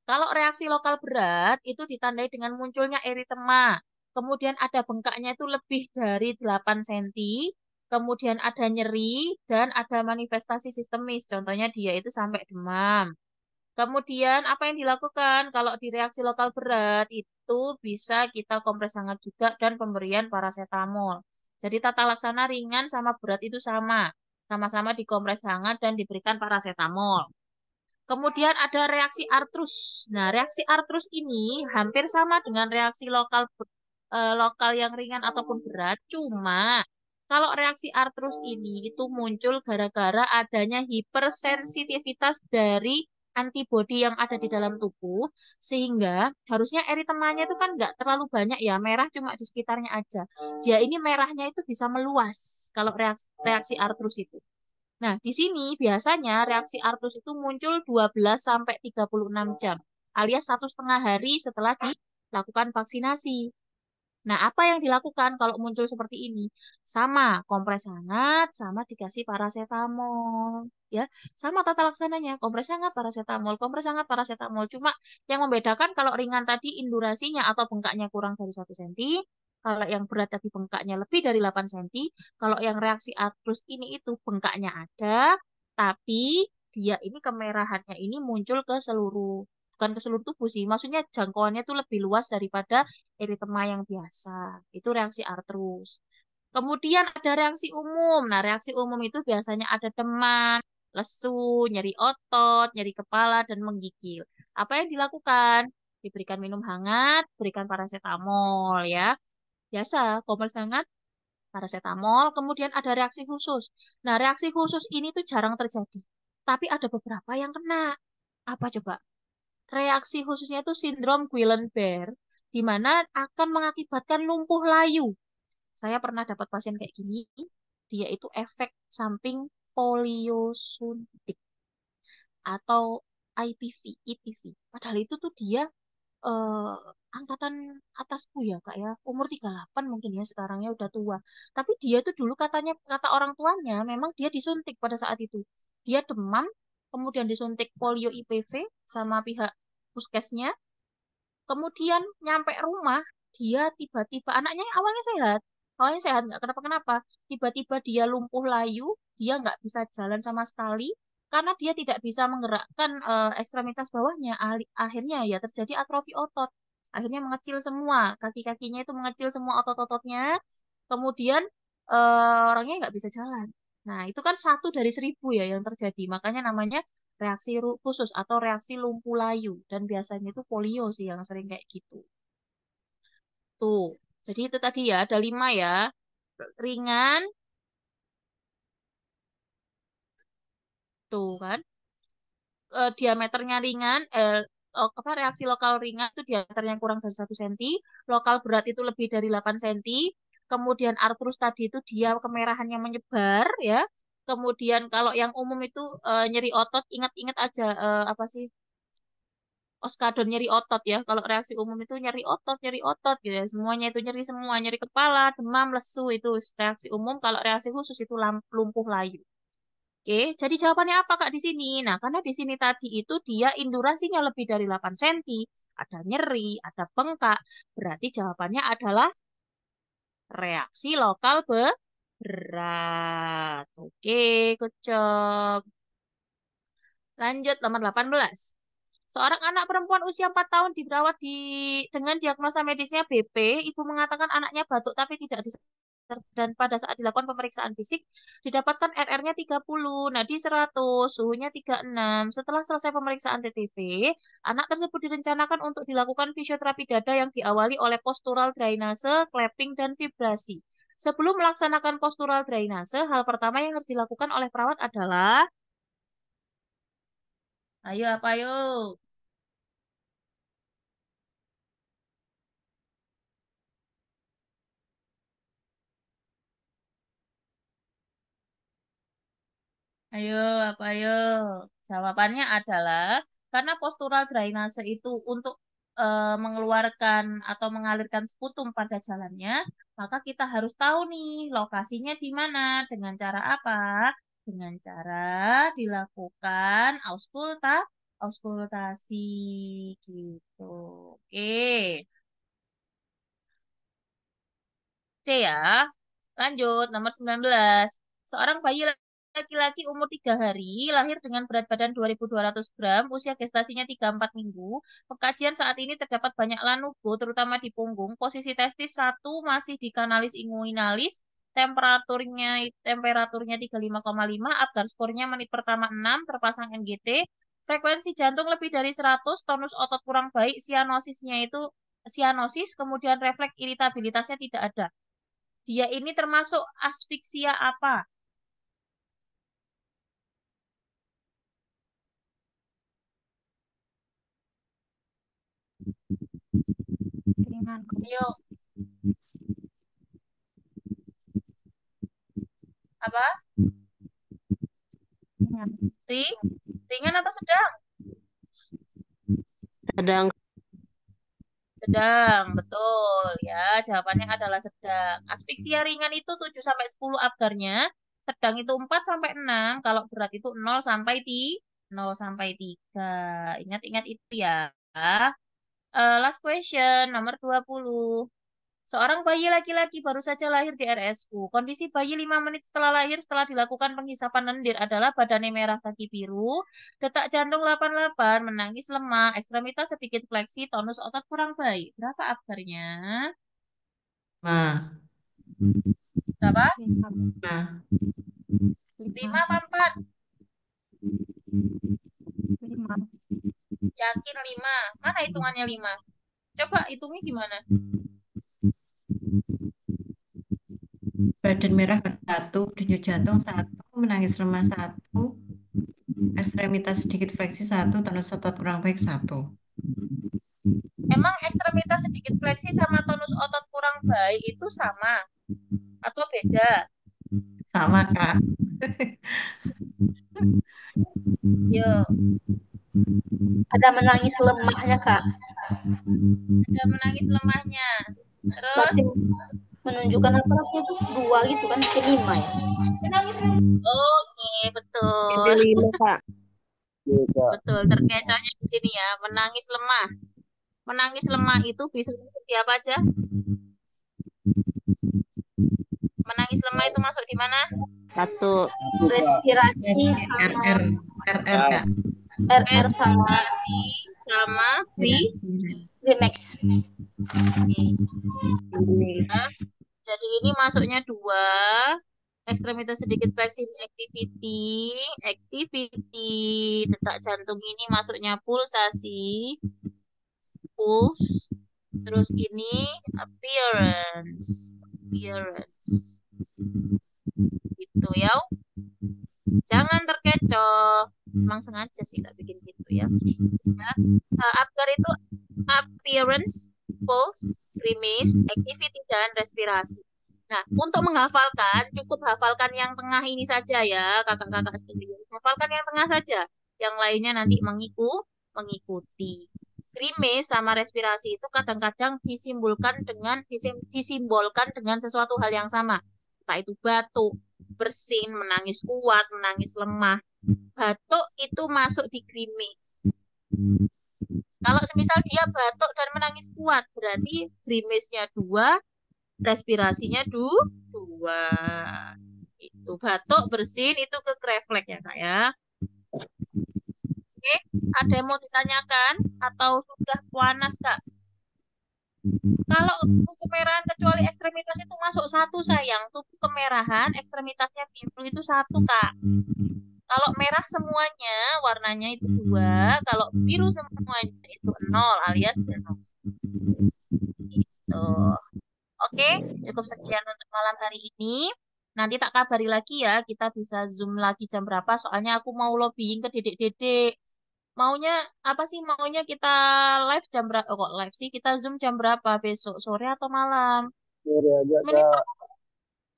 Kalau reaksi lokal berat itu ditandai dengan munculnya eritema. Kemudian ada bengkaknya itu lebih dari 8 cm. Kemudian ada nyeri dan ada manifestasi sistemis. Contohnya dia itu sampai demam. Kemudian apa yang dilakukan? Kalau di reaksi lokal berat itu bisa kita kompres hangat juga dan pemberian paracetamol. Jadi tata laksana ringan sama berat itu sama. Sama-sama dikompres hangat dan diberikan paracetamol. Kemudian ada reaksi artrus. Nah, reaksi artrus ini hampir sama dengan reaksi lokal yang ringan ataupun berat. Cuma kalau reaksi artrus ini itu muncul gara-gara adanya hipersensitivitas dari antibodi yang ada di dalam tubuh, sehingga harusnya eritemanya itu kan nggak terlalu banyak ya, merah cuma di sekitarnya aja. Dia ini merahnya itu bisa meluas kalau reaksi artrus itu. Nah, di sini biasanya reaksi artrus itu muncul 12 sampai 36 jam, alias 1,5 hari setelah dilakukan vaksinasi. Nah, apa yang dilakukan kalau muncul seperti ini? Sama, kompres hangat, sama dikasih paracetamol. Ya, sama tata laksananya, kompres hangat, paracetamol, kompres hangat, paracetamol. Cuma yang membedakan kalau ringan tadi indurasinya atau bengkaknya kurang dari 1 cm, kalau yang berat tadi bengkaknya lebih dari 8 cm, kalau yang reaksi artrus ini itu bengkaknya ada, tapi dia ini kemerahannya ini muncul ke seluruh, bukan ke seluruh tubuh sih, maksudnya jangkauannya itu lebih luas daripada eritema yang biasa. Itu reaksi artrus. Kemudian ada reaksi umum. Nah, reaksi umum itu biasanya ada demam, lesu, nyeri otot, nyeri kepala, dan menggigil. Apa yang dilakukan? Diberikan minum hangat, berikan paracetamol ya. Biasa, kompres hangat, paracetamol, kemudian ada reaksi khusus. Nah, reaksi khusus ini tuh jarang terjadi. Tapi ada beberapa yang kena. Apa coba? Reaksi khususnya itu sindrom Guillain-Barré, di mana akan mengakibatkan lumpuh layu. Saya pernah dapat pasien kayak gini, dia itu efek samping polio suntik atau IPV. Padahal itu tuh dia eh, angkatan atasku ya Kak ya, umur 38 mungkin ya, sekarangnya udah tua. Tapi dia tuh dulu kata orang tuanya memang dia disuntik pada saat itu. Dia demam, kemudian disuntik polio IPV sama pihak puskesnya. Kemudian nyampe rumah, dia tiba-tiba anaknya awalnya sehat, Awalnya sehat, nggak kenapa-kenapa. Tiba-tiba dia lumpuh layu, dia nggak bisa jalan sama sekali, karena dia tidak bisa menggerakkan ekstremitas bawahnya. Akhirnya ya terjadi atrofi otot. Akhirnya mengecil semua, kaki-kakinya itu mengecil semua otot-ototnya. Kemudian orangnya nggak bisa jalan. Nah, itu kan 1 dari 1.000 ya yang terjadi. Makanya namanya reaksi khusus atau reaksi lumpuh layu. Dan biasanya itu polio sih yang sering kayak gitu. Tuh, jadi itu tadi ya, ada 5 ya. Ringan, tuh kan. Diameternya ringan, reaksi lokal ringan itu diameternya kurang dari 1 cm. Lokal berat itu lebih dari 8 cm. Kemudian artrus tadi itu dia kemerahan yang menyebar ya. Kemudian kalau yang umum itu nyeri otot, ingat-ingat aja apa sih? Oskadon nyeri otot ya. Kalau reaksi umum itu nyeri otot gitu ya. Semuanya itu nyeri semua, nyeri kepala, demam, lesu itu reaksi umum. Kalau reaksi khusus itu lumpuh layu. Oke, jadi jawabannya apa Kak di sini? Nah, karena di sini tadi itu dia indurasinya lebih dari 8 cm, ada nyeri, ada bengkak, berarti jawabannya adalah reaksi lokal berat. Oke, good job. Lanjut nomor 18. Seorang anak perempuan usia 4 tahun dirawat dengan diagnosa medisnya BP. Ibu mengatakan anaknya batuk tapi tidak dan pada saat dilakukan pemeriksaan fisik didapatkan RR-nya 30, nadi 100, suhunya 36. Setelah selesai pemeriksaan TTP, anak tersebut direncanakan untuk dilakukan fisioterapi dada yang diawali oleh postural drainase, clapping, dan vibrasi. Sebelum melaksanakan postural drainase, hal pertama yang harus dilakukan oleh perawat adalah, ayo apa yuk? Ayo, apa ayo? Jawabannya adalah karena postural drainase itu untuk mengeluarkan atau mengalirkan sputum pada jalannya, maka kita harus tahu nih lokasinya di mana. Dengan cara apa? Dengan cara dilakukan auskultasi gitu. Oke. Oke ya. Lanjut, nomor 19. Seorang bayi laki-laki umur 3 hari, lahir dengan berat badan 2.200 gram, usia gestasinya 3-4 minggu. Pengkajian saat ini terdapat banyak lanugo, terutama di punggung. Posisi testis 1 masih di kanalis inguinalis, temperaturnya 35,5, Apgar skornya menit pertama 6, terpasang NGT. Frekuensi jantung lebih dari 100, tonus otot kurang baik, sianosis, kemudian refleks iritabilitasnya tidak ada. Dia ini termasuk asfiksia apa? Ayo, apa? Ringan atau sedang? Sedang. Sedang, betul ya. Jawabannya adalah sedang. Asfiksia ringan itu 7-10 Apgarnya, sedang itu 4-6, kalau berat itu 0 sampai 3. Ingat-ingat itu ya. Last question, nomor 20. Seorang bayi laki-laki baru saja lahir di RSU. Kondisi bayi 5 menit setelah lahir setelah dilakukan penghisapan lendir adalah badannya merah, kaki biru, detak jantung 88, menangis lemah, ekstremitas sedikit fleksi, tonus otot kurang baik. Berapa Apgarnya? Nah, Berapa? 5. 5 apa 4? 5. Yakin 5. Mana hitungannya 5? Coba hitungnya gimana? Badan merah 1, denyut jantung 1, menangis lemah 1, ekstremitas sedikit fleksi 1, tonus otot kurang baik 1. Emang ekstremitas sedikit fleksi sama tonus otot kurang baik itu sama? Atau beda? Sama, Kak. Yuk. Ada menangis lemahnya, Kak. Ada menangis lemahnya. Terus? Berarti menunjukkan apa sih itu 2 gitu kan, ke 5 ya. Menangis. Oke, betul. Jadi 5, Kak. Betul, terkecohnya di sini ya. Menangis lemah. Menangis lemah itu bisa seperti apa aja? Menangis lemah itu masuk di mana? Satu. Respirasi RR, sama RR Kak. RR sama Respirasi sama free. Remax. Ya. Jadi ini masuknya 2. Ekstremitas sedikit fleksi activity. Detak jantung ini masuknya pulsasi, pulse. Terus ini appearance. Gitu ya. Jangan terkecoh. Emang sengaja sih tak bikin gitu ya. Apgar itu appearance, pulse, grimace, activity, dan respirasi. Nah, untuk menghafalkan, cukup hafalkan yang tengah ini saja ya, kakak-kakak sekalian. Hafalkan yang tengah saja. Yang lainnya nanti mengikuti. Grimace sama respirasi itu kadang-kadang disimbolkan dengan sesuatu hal yang sama. Entah itu batuk, bersin, menangis kuat, menangis lemah. Batuk itu masuk di grimace. Kalau semisal dia batuk dan menangis kuat, berarti grimace-nya 2, respirasinya 2. Itu batuk, bersin, itu ke refleks ya Kak ya. Oke, ada yang mau ditanyakan? Atau sudah panas Kak? Kalau tubuh kemerahan kecuali ekstremitas itu masuk 1 sayang. Tubuh kemerahan, ekstremitasnya biru itu 1 Kak. Kalau merah semuanya warnanya itu 2, kalau biru semuanya itu 0 alias denose. Gitu. Oke, cukup sekian untuk malam hari ini. Nanti tak kabari lagi ya, kita bisa Zoom lagi jam berapa. Soalnya aku mau lobbying ke dedek-dedek. Maunya apa sih? Maunya kita live jam berapa? Oh, kok live sih? Kita Zoom jam berapa besok? Sore atau malam? Sore aja Menit Kak.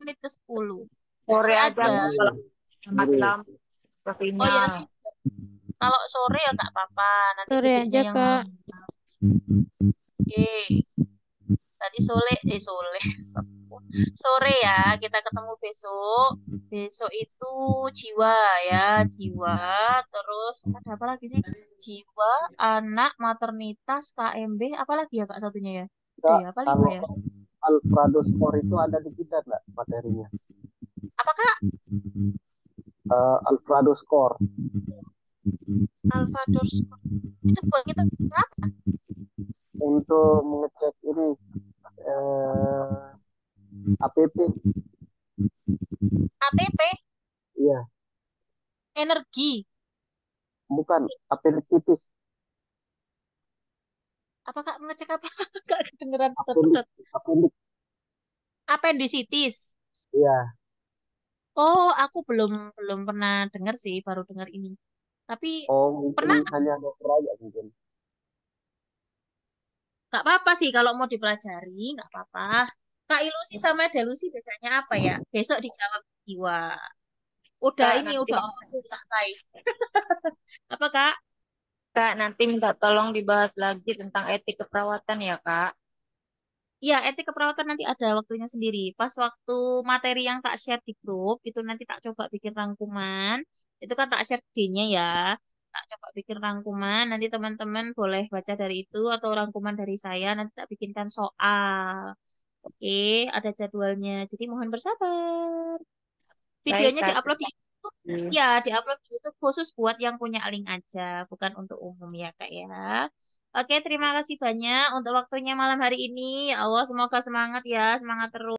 menit ke 10. Sore Sore aja aja. kalau mati lampu. Oh ya, kalau sore ya nggak apa-apa. Nanti Sore dedeknya aja, yang Kak. Oke. Tadi sore ya kita ketemu besok. Besok itu jiwa ya, jiwa. Terus ada apa lagi sih? Jiwa, anak, maternitas, KMB, apa lagi ya Kak satunya ya? Udah Kak, ya, apa 5 kalau ya? Alfredo Score itu ada di kita nggak materinya? Apa Kak? Alfredo Score. Alfador Score. Itu buat kita ngapa? Untuk mengecek ini APP. ATP, Iya, energi. bukan apendicitis. Apa Kak mengecek apa? Kak kedengeran Appendix. Appendicitis. Iya. Oh, aku belum belum pernah dengar sih, baru dengar ini. Tapi Oh, mungkin pernah hanya dokter aja mungkin. nggak apa-apa sih kalau mau dipelajari, nggak apa-apa. Kak ilusi sama delusi bedanya apa ya? Besok dijawab jiwa. Udah Kak, ini nanti udah aku tak tai. Apa Kak? Kak, nanti minta tolong dibahas lagi tentang etik keperawatan ya, Kak. Iya, etik keperawatan nanti ada waktunya sendiri. Pas waktu materi yang tak share di grup, itu nanti tak coba bikin rangkuman. Itu kan tak share D-nya ya. Tak coba bikin rangkuman, nanti teman-teman boleh baca dari itu atau rangkuman dari saya, nanti tak bikinkan soal. Oke, ada jadwalnya. Jadi mohon bersabar. Baik, Videonya Kak. diupload di YouTube. Ya, diupload di YouTube khusus buat yang punya link aja, bukan untuk umum ya, Kak ya. Oke, terima kasih banyak untuk waktunya malam hari ini. Ya Allah, semoga semangat ya, semangat terus.